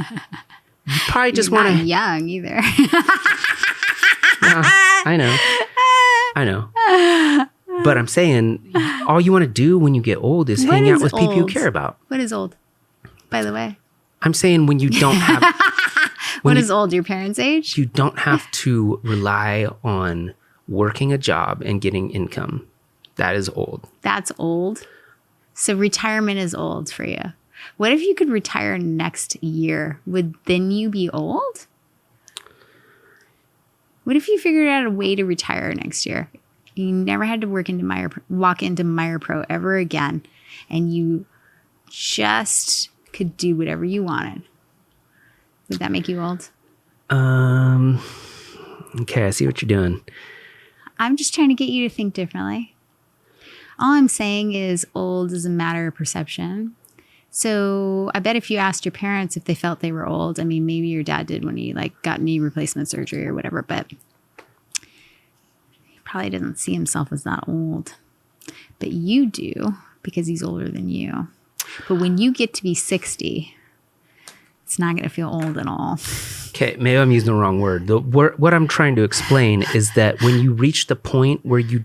You probably just You're want not to. young either. I know. But I'm saying, all you want to do when you get old is hang out with people you care about. What is old, by the way? I'm saying when you don't have. What is old? Your parents' age? You don't have to rely on working a job and getting income. That is old. That's old. So retirement is old for you. What if you could retire next year? Would then you be old? What if you figured out a way to retire next year? You never had to walk into Meyer Pro ever again, and you just could do whatever you wanted. Would that make you old? Okay, I see what you're doing. I'm just trying to get you to think differently. All I'm saying is old is a matter of perception. So I bet if you asked your parents if they felt they were old, I mean, maybe your dad did when he got knee replacement surgery or whatever, but he probably doesn't see himself as that old. But you do, because he's older than you. But when you get to be 60, it's not going to feel old at all. Okay, maybe I'm using the wrong word. What I'm trying to explain is that when you reach the point where you're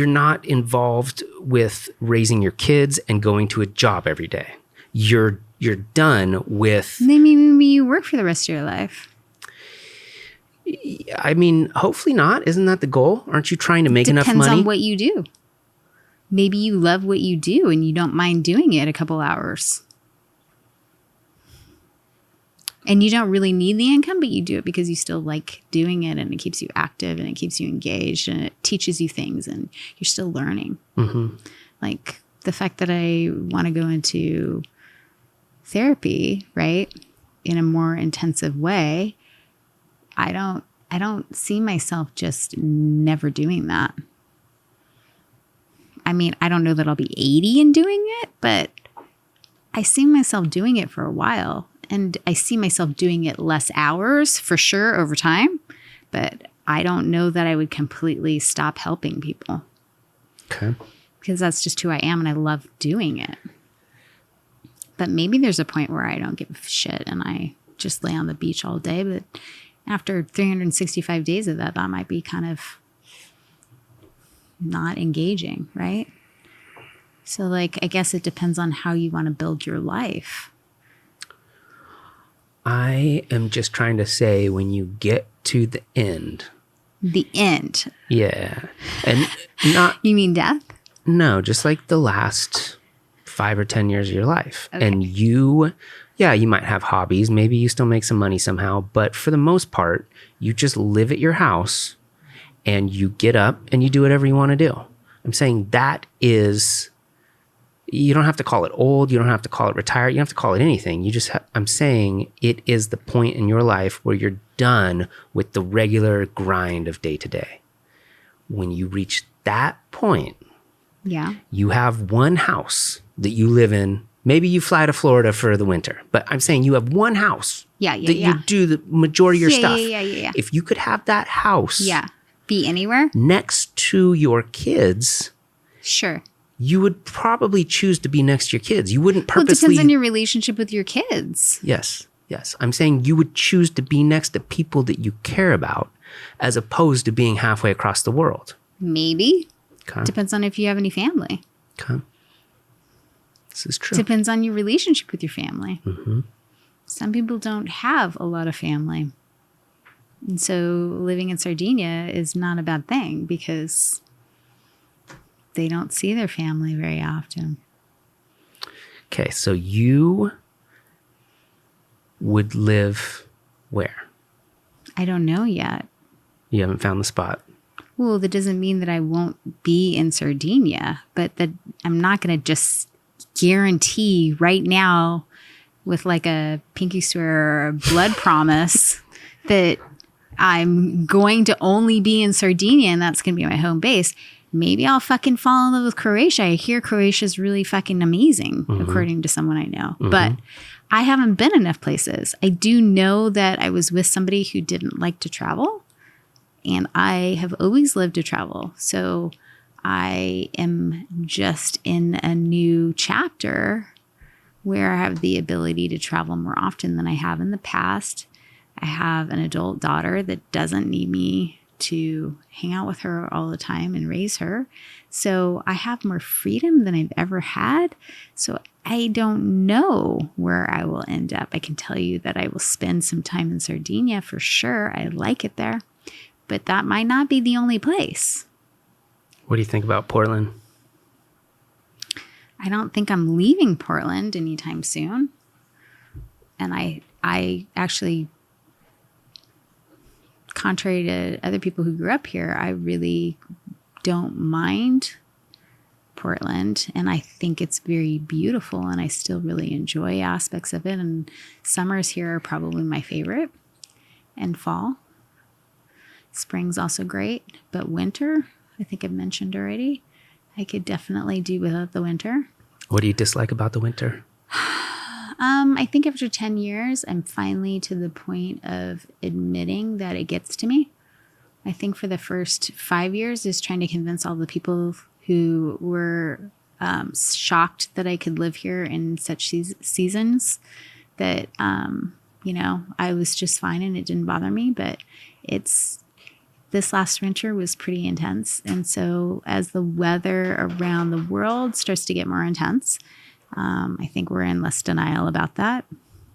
not involved with raising your kids and going to a job every day. You're done with. Maybe you work for the rest of your life. I mean, hopefully not. Isn't that the goal? Aren't you trying to make enough money? Depends on what you do. Maybe you love what you do and you don't mind doing it a couple hours. And you don't really need the income, but you do it because you still like doing it, and it keeps you active and it keeps you engaged and it teaches you things and you're still learning. Mm-hmm. Like the fact that I want to go into therapy, right, in a more intensive way, I don't see myself just never doing that. I mean, I don't know that I'll be 80 and doing it, but I see myself doing it for a while. And I see myself doing it less hours for sure over time, but I don't know that I would completely stop helping people. Okay. Because that's just who I am and I love doing it. But maybe there's a point where I don't give a shit and I just lay on the beach all day. But after 365 days of that might be kind of not engaging, right? So I guess it depends on how you want to build your life. I am just trying to say when you get to the end. The end? Yeah. And not... You mean death? No, just like the last 5 or 10 years of your life. Okay. And you might have hobbies. Maybe you still make some money somehow. But for the most part, you just live at your house and you get up and you do whatever you want to do. I'm saying that is... You don't have to call it old. You don't have to call it retired. You don't have to call it anything. I'm saying it is the point in your life where you're done with the regular grind of day to day. When you reach that point, you have one house that you live in. Maybe you fly to Florida for the winter, but I'm saying you have one house that you do the majority of your stuff. Yeah. If you could have that house be anywhere next to your kids. Sure. You would probably choose to be next to your kids. You wouldn't purposely... Well, it depends on your relationship with your kids. Yes. I'm saying you would choose to be next to people that you care about as opposed to being halfway across the world. Maybe. Okay. Depends on if you have any family. Okay. This is true. Depends on your relationship with your family. Mm-hmm. Some people don't have a lot of family. And so living in Sardinia is not a bad thing because... they don't see their family very often. Okay, so you would live where? I don't know yet. You haven't found the spot. Well, that doesn't mean that I won't be in Sardinia, but that I'm not going to just guarantee right now with a pinky swear or a blood promise that I'm going to only be in Sardinia and that's going to be my home base. Maybe I'll fucking fall in love with Croatia. I hear Croatia's really fucking amazing, according to someone I know. Mm-hmm. But I haven't been enough places. I do know that I was with somebody who didn't like to travel. And I have always lived to travel. So I am just in a new chapter where I have the ability to travel more often than I have in the past. I have an adult daughter that doesn't need me to hang out with her all the time and raise her. So I have more freedom than I've ever had. So I don't know where I will end up. I can tell you that I will spend some time in Sardinia for sure. I like it there, but that might not be the only place. What do you think about Portland? I don't think I'm leaving Portland anytime soon. And I actually, contrary to other people who grew up here, I really don't mind Portland. And I think it's very beautiful and I still really enjoy aspects of it. And summers here are probably my favorite, and fall. Spring's also great, but winter, I think I've mentioned already, I could definitely do without the winter. What do you dislike about the winter? I think after 10 years, I'm finally to the point of admitting that it gets to me. I think for the first 5 years is trying to convince all the people who were shocked that I could live here in such seasons that, I was just fine and it didn't bother me. But this last winter was pretty intense. And so as the weather around the world starts to get more intense, I think we're in less denial about that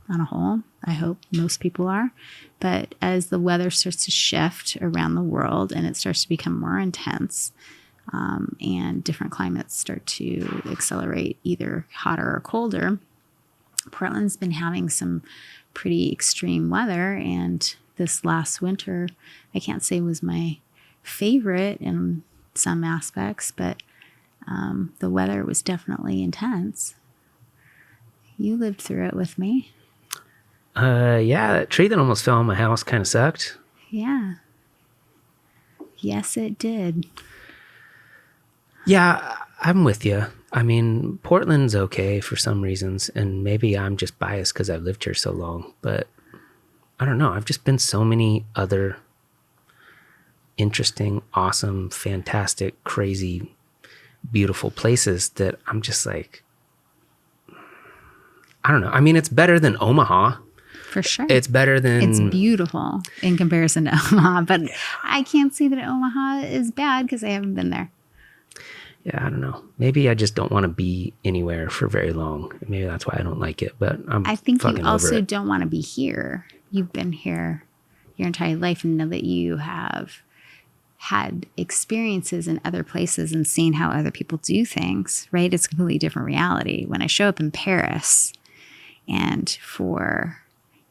on a whole. I hope most people are. But as the weather starts to shift around the world and it starts to become more intense, and different climates start to accelerate either hotter or colder, Portland's been having some pretty extreme weather. And this last winter, I can't say was my favorite in some aspects, but the weather was definitely intense. You lived through it with me. Yeah, that tree that almost fell on my house kind of sucked. Yeah. Yes, it did. Yeah, I'm with you. I mean, Portland's okay for some reasons, and maybe I'm just biased because I've lived here so long, but I don't know. I've just been so many other interesting, awesome, fantastic, crazy, beautiful places that I'm just like, I don't know. I mean, it's better than Omaha. For sure. It's better than... It's beautiful in comparison to Omaha, but I can't say that Omaha is bad because I haven't been there. Yeah, I don't know. Maybe I just don't want to be anywhere for very long. Maybe that's why I don't like it, but I think you also don't want to be here. You've been here your entire life and know that you have had experiences in other places and seen how other people do things, right? It's a completely different reality. When I show up in Paris, and for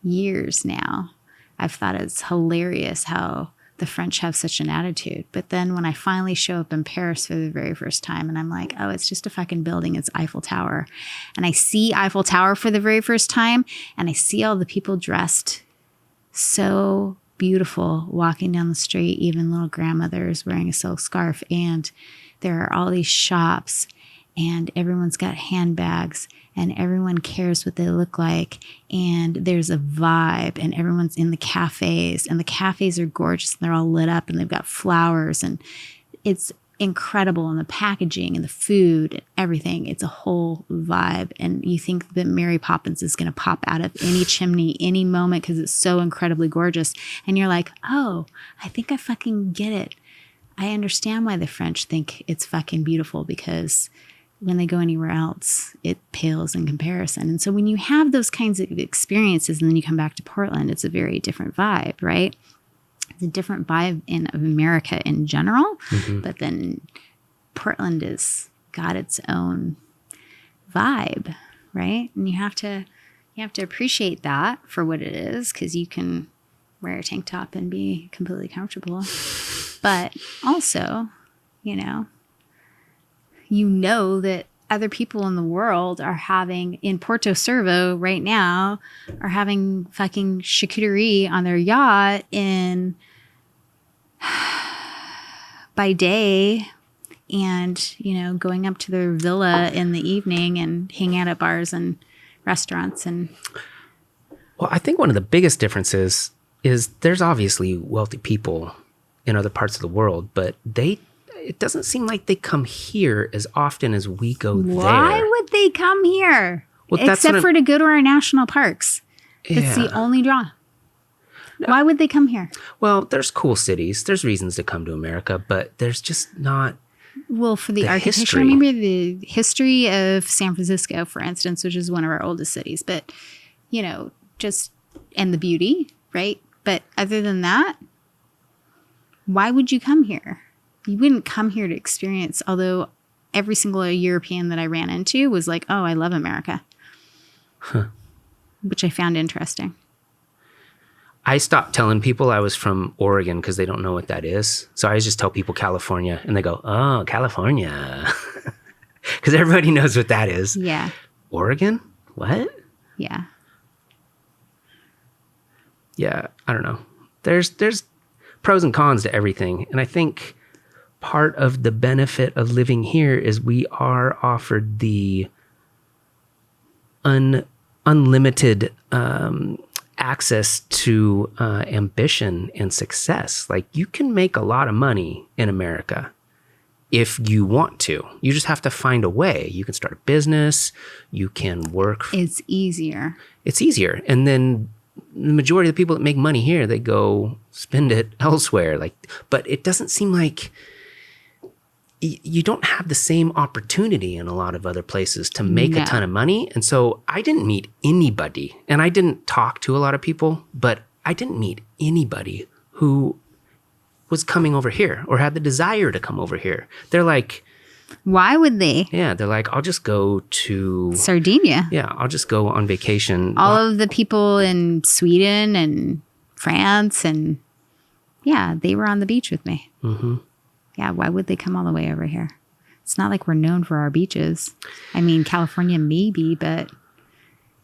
years now, I've thought it's hilarious how the French have such an attitude. But then when I finally show up in Paris for the very first time and I'm like, oh, it's just a fucking building. It's Eiffel Tower. And I see Eiffel Tower for the very first time and I see all the people dressed so beautiful walking down the street, even little grandmothers wearing a silk scarf. And there are all these shops and everyone's got handbags and everyone cares what they look like. And there's a vibe and everyone's in the cafes and the cafes are gorgeous and they're all lit up and they've got flowers and it's incredible. And the packaging and the food and everything, it's a whole vibe. And you think that Mary Poppins is going to pop out of any chimney, any moment, because it's so incredibly gorgeous. And you're like, oh, I think I fucking get it. I understand why the French think it's fucking beautiful, because when they go anywhere else, it pales in comparison. And so when you have those kinds of experiences and then you come back to Portland, it's a very different vibe, right? It's a different vibe of America in general, but then Portland has got its own vibe, right? And you have to appreciate that for what it is, because you can wear a tank top and be completely comfortable. But also, you know that other people in the world are having, in Porto Cervo right now, are having fucking charcuterie on their yacht by day and, going up to their villa in the evening and hanging out at bars and restaurants. Well, I think one of the biggest differences is there's obviously wealthy people in other parts of the world, but it doesn't seem like they come here as often as we go there. Why would they come here? Well, except for to go to our national parks. That's the only draw. Why would they come here? Well, there's cool cities. There's reasons to come to America, but there's just not. Well, for the architecture, history. maybe the history of San Francisco, for instance, which is one of our oldest cities, but, and the beauty, right? But other than that, why would you come here? You wouldn't come here to experience, although every single European that I ran into was like, oh, I love America, which I found interesting. I stopped telling people I was from Oregon because they don't know what that is. So I just tell people California and they go, oh, California. Because everybody knows what that is. Yeah. Oregon? What? Yeah. Yeah, I don't know. There's pros and cons to everything. And I think part of the benefit of living here is we are offered the unlimited access to ambition and success. Like, you can make a lot of money in America if you want to. You just have to find a way. You can start a business. You can work. It's easier. It's easier. And then the majority of the people that make money here, they go spend it elsewhere. But it doesn't seem like you don't have the same opportunity in a lot of other places to make a ton of money. And so I didn't meet anybody, and I didn't talk to a lot of people, but I didn't meet anybody who was coming over here or had the desire to come over here. They're like, why would they? Yeah, they're like, I'll just go to Sardinia. Yeah, I'll just go on vacation. All of the people in Sweden and France, and they were on the beach with me. Mm-hmm. Yeah, why would they come all the way over here? It's not like we're known for our beaches. I mean, California maybe, but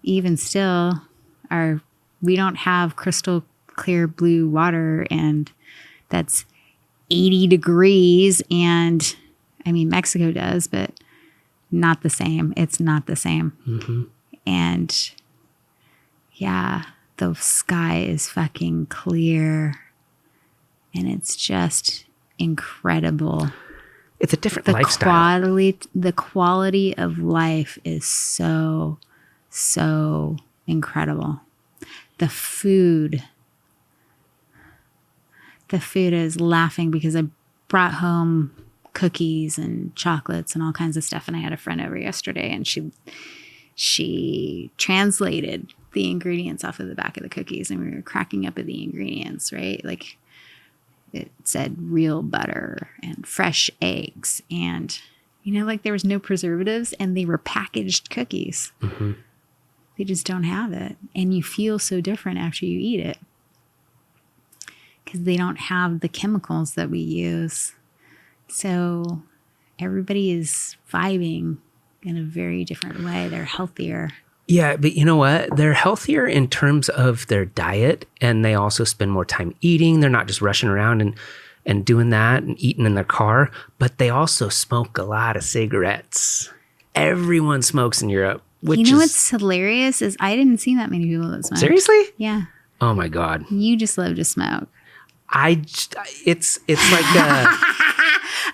even still, we don't have crystal clear blue water, and that's 80 degrees. And I mean, Mexico does, but not the same. It's not the same. Mm-hmm. And the sky is fucking clear, and it's just incredible. It's a different lifestyle. The quality of life is so incredible. The food is laughing because I brought home cookies and chocolates and all kinds of stuff, and I had a friend over yesterday, and she translated the ingredients off of the back of the cookies, and we were cracking up at the ingredients, right? Like, it said real butter and fresh eggs, and like there was no preservatives, and they were packaged cookies. Mm-hmm. They just don't have it, and you feel so different after you eat it because they don't have the chemicals that we use. So everybody is vibing in a very different way. They're healthier. Yeah, but you know what? They're healthier in terms of their diet, and they also spend more time eating. They're not just rushing around and doing that and eating in their car, but they also smoke a lot of cigarettes. Everyone smokes in Europe, which what's hilarious is I didn't see that many people that smoke. Seriously? Yeah. Oh my God. You just love to smoke. It's like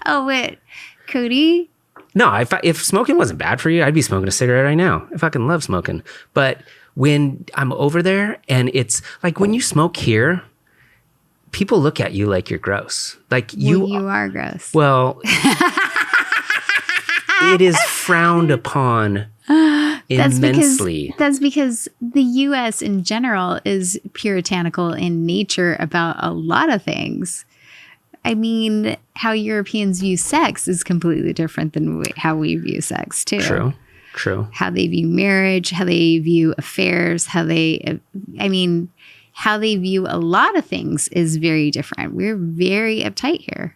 Oh, wait. Cody? No, if smoking wasn't bad for you, I'd be smoking a cigarette right now. I fucking love smoking. But when I'm over there, and it's like when you smoke here, people look at you like you're gross. Like you are gross. Well, it is frowned upon immensely. That's because the U.S. in general is puritanical in nature about a lot of things. I mean, how Europeans view sex is completely different than how we view sex, too. True. How they view marriage, how they view affairs, how they view a lot of things is very different. We're very uptight here.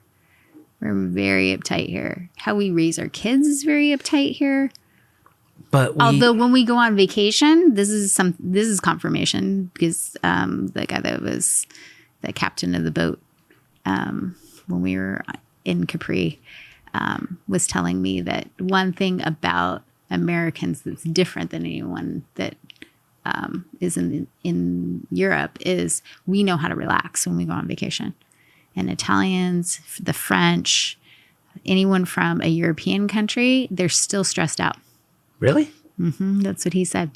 How we raise our kids is very uptight here. But although when we go on vacation, this is confirmation, because the guy that was the captain of the boat when we were in Capri was telling me that one thing about Americans that's different than anyone that is in Europe is we know how to relax when we go on vacation. And Italians, the French, anyone from a European country, they're still stressed out. Really? That's what he said.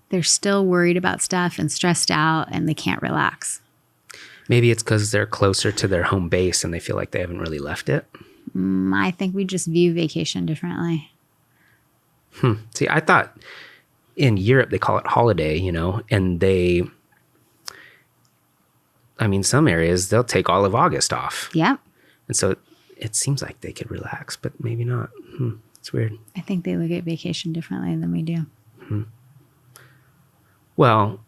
They're still worried about stuff and stressed out, and they can't relax. Maybe it's because they're closer to their home base and they feel like they haven't really left it. I think we just view vacation differently. See, I thought in Europe they call it holiday, and some areas they'll take all of August off. Yeah. And so it seems like they could relax, but maybe not. It's weird. I think they look at vacation differently than we do. Well,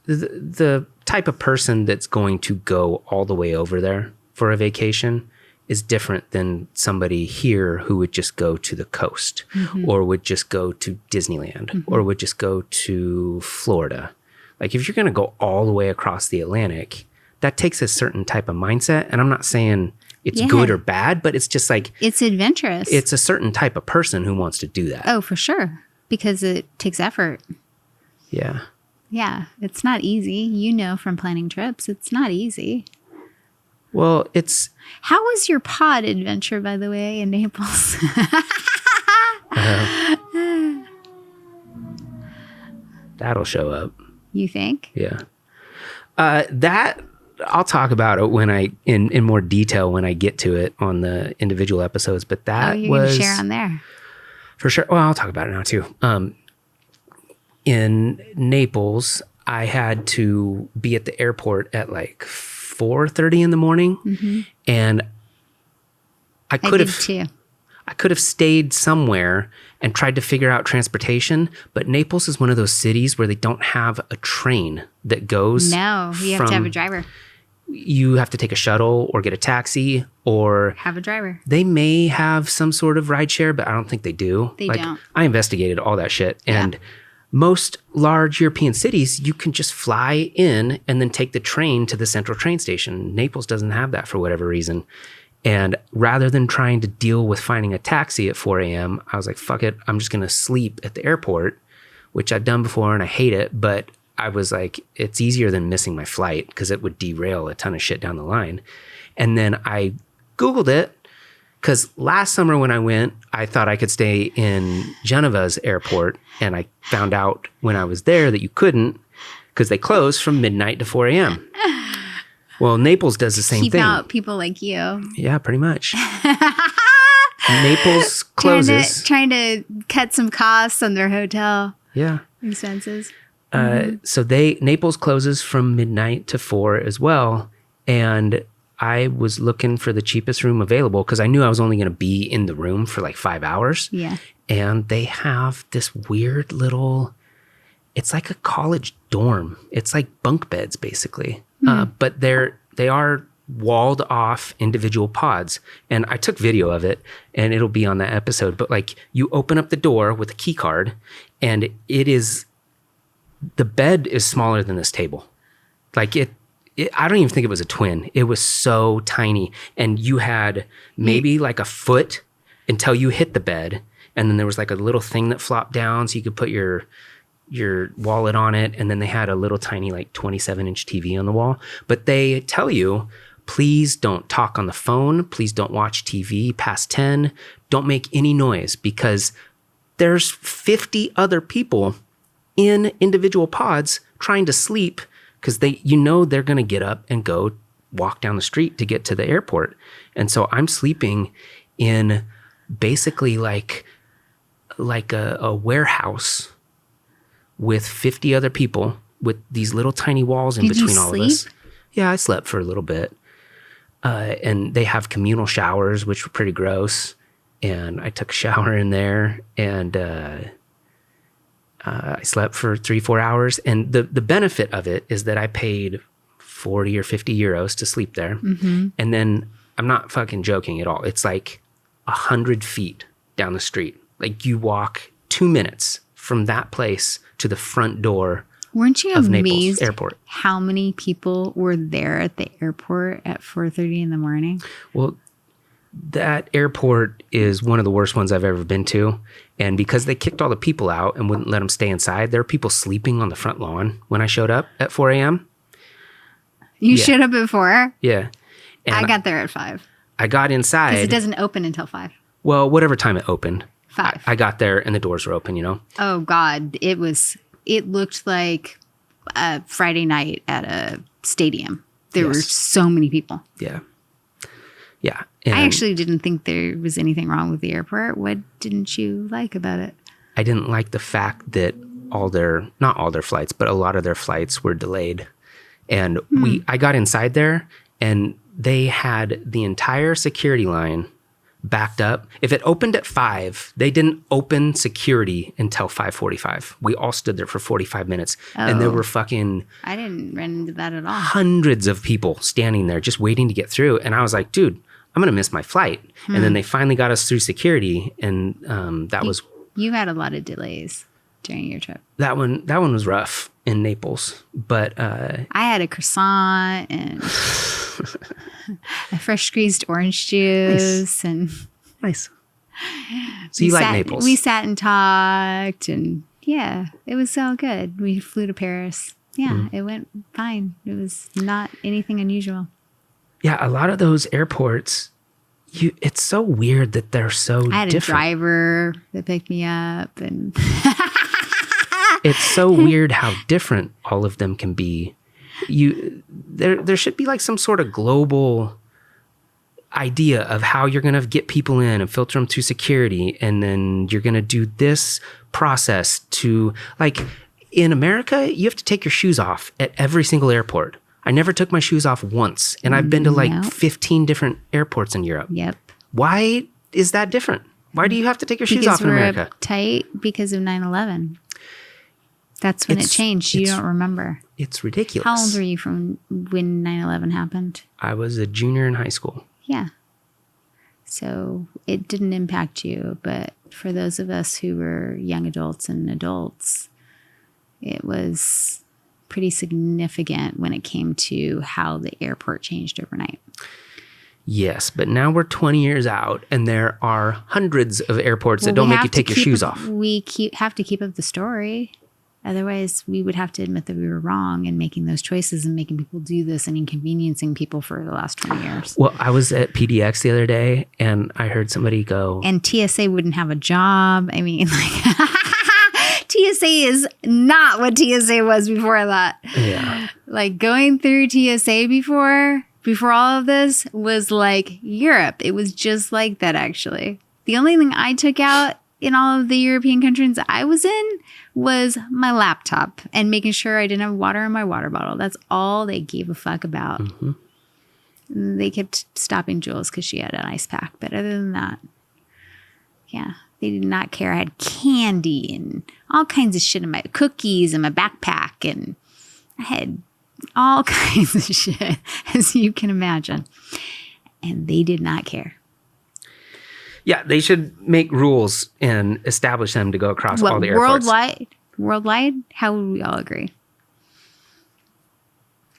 the type of person that's going to go all the way over there for a vacation is different than somebody here who would just go to the coast or would just go to Disneyland or would just go to Florida. Like if you're going to go all the way across the Atlantic, that takes a certain type of mindset. And I'm not saying it's good or bad, but it's just like... It's adventurous. It's a certain type of person who wants to do that. Oh, for sure. Because it takes effort. Yeah. Yeah. It's not easy. From planning trips, it's not easy. Well, it's... How was your pod adventure, by the way, in Naples? That'll show up. You think? Yeah. That... I'll talk about it when in more detail when I get to it on the individual episodes, but that you're was... going to share on there. For sure. Well, I'll talk about it now too. In Naples, I had to be at the airport at like 4:30 in the morning, and I could have stayed somewhere and tried to figure out transportation, but Naples is one of those cities where they don't have a train that goes. No, you have to have a driver. You have to take a shuttle or get a taxi or have a driver. They may have some sort of rideshare, but I don't think they do. They don't. I investigated all that shit. And most large European cities, you can just fly in and then take the train to the central train station. Naples doesn't have that for whatever reason. And rather than trying to deal with finding a taxi at 4 a.m., I was like, fuck it. I'm just going to sleep at the airport, which I've done before and I hate it. But I was like, it's easier than missing my flight because it would derail a ton of shit down the line. And then I Googled it because last summer when I went, I thought I could stay in Genova's airport. And I found out when I was there that you couldn't because they close from midnight to 4 a.m. Well, Naples does the same thing. Keep out people like you. Yeah, pretty much. Naples closes. Trying to cut some costs on their hotel expenses. So Naples closes from midnight to 4 as well. And I was looking for the cheapest room available because I knew I was only going to be in the room for like 5 hours. Yeah. And they have this weird little, it's like a college dorm. It's like bunk beds basically. But they are walled off individual pods. And I took video of it and it'll be on that episode. But like you open up the door with a key card and the bed is smaller than this table. Like I don't even think it was a twin. It was so tiny. And you had maybe like a foot until you hit the bed. And then there was like a little thing that flopped down so you could put your wallet on it. And then they had a little tiny like 27-inch TV on the wall. But they tell you, please don't talk on the phone. Please don't watch TV past 10. Don't make any noise because there's 50 other people in individual pods trying to sleep because they're going to get up and go walk down the street to get to the airport. And so I'm sleeping in basically like a warehouse with 50 other people with these little tiny walls in between all of us. Yeah, I slept for a little bit. And they have communal showers, which were pretty gross. And I took a shower in there and I slept for 3-4 hours. And the benefit of it is that I paid 40 or 50 euros to sleep there. Mm-hmm. And then I'm not fucking joking at all. It's like 100 feet down the street. Like you walk 2 minutes from that place to the front door. Weren't you of amazed Naples Airport. How many people were there at the airport at 4:30 in the morning? Well, that airport is one of the worst ones I've ever been to. And because they kicked all the people out and wouldn't let them stay inside, there were people sleeping on the front lawn when I showed up at 4 a.m. You showed up at 4? Yeah. And I got there at 5. I got inside. Because it doesn't open until 5. Well, whatever time it opened. 5. I got there and the doors were open, you know? Oh God. It looked like a Friday night at a stadium. There were so many people. Yeah. Yeah. I actually didn't think there was anything wrong with the airport. What didn't you like about it? I didn't like the fact that not all their flights, but a lot of their flights were delayed. And I got inside there and they had the entire security line backed up. If it opened at 5, they didn't open security until 5:45. We all stood there for 45 minutes and there were I didn't run into that at all. hundreds of people standing there just waiting to get through. And I was like, dude, I'm going to miss my flight. And then they finally got us through security. And You had a lot of delays during your trip. that one was rough in Naples. But I had a croissant and a fresh squeezed orange juice. Nice. So you like Naples? We sat and talked and it was so good. We flew to Paris. Yeah, it went fine. It was not anything unusual. Yeah, a lot of those airports, it's so weird that they're so different. I had a driver that picked me up and it's so weird how different all of them can be. There should be like some sort of global idea of how you're going to get people in and filter them through security. And then you're going to do this process to, like, in America, you have to take your shoes off at every single airport. I never took my shoes off once. And I've been to like 15 different airports in Europe. Yep. Why is that different? Why do you have to take your shoes off in America? Tight because of 9/11. That's when it changed. You don't remember. It's ridiculous. How old were you from when 9/11 happened? I was a junior in high school. Yeah. So it didn't impact you. But for those of us who were young adults and adults, it was pretty significant when it came to how the airport changed overnight. Yes, but now we're 20 years out and there are hundreds of airports that don't make you take your shoes off. We have to keep up the story. Otherwise, we would have to admit that we were wrong in making those choices and making people do this and inconveniencing people for the last 20 years. Well, I was at PDX the other day and I heard somebody go... And TSA wouldn't have a job. I mean, like... TSA is not what TSA was before that. Yeah. Like going through TSA before all of this was like Europe. It was just like that, actually. The only thing I took out in all of the European countries I was in was my laptop and making sure I didn't have water in my water bottle. That's all they gave a fuck about. Mm-hmm. They kept stopping Jules because she had an ice pack. But other than that, yeah, they did not care. I had candy and all kinds of shit in my cookies and my backpack. And I had all kinds of shit, as you can imagine. And they did not care. Yeah, they should make rules and establish them to go across all the airports. Worldwide, how would we all agree?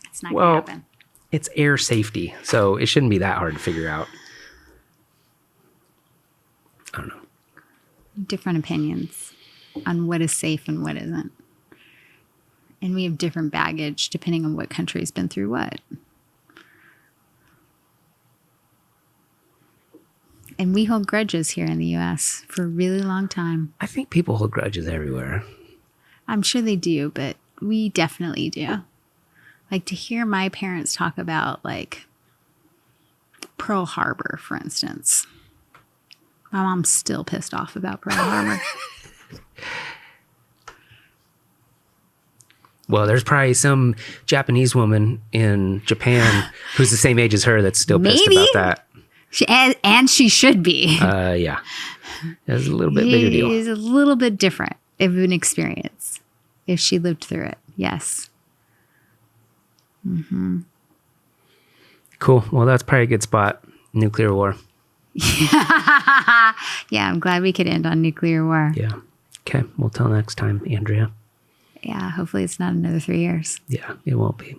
It's not going to happen. It's air safety, so it shouldn't be that hard to figure out. I don't know. Different opinions on what is safe and what isn't. And we have different baggage depending on what country's been through what. And we hold grudges here in the U.S. for a really long time. I think people hold grudges everywhere. I'm sure they do, but we definitely do. Like to hear my parents talk about like Pearl Harbor, for instance. My mom's still pissed off about Pearl Harbor. Well, there's probably some Japanese woman in Japan who's the same age as her that's still pissed about that. And she should be. Yeah. It's a little bit bigger deal. It is a little bit different of an experience if she lived through it. Yes. Mm-hmm. Cool. Well, that's probably a good spot. Nuclear war. Yeah, I'm glad we could end on nuclear war. Yeah. Okay. Well, till next time, Andrea. Yeah, hopefully it's not another 3 years. Yeah, it won't be.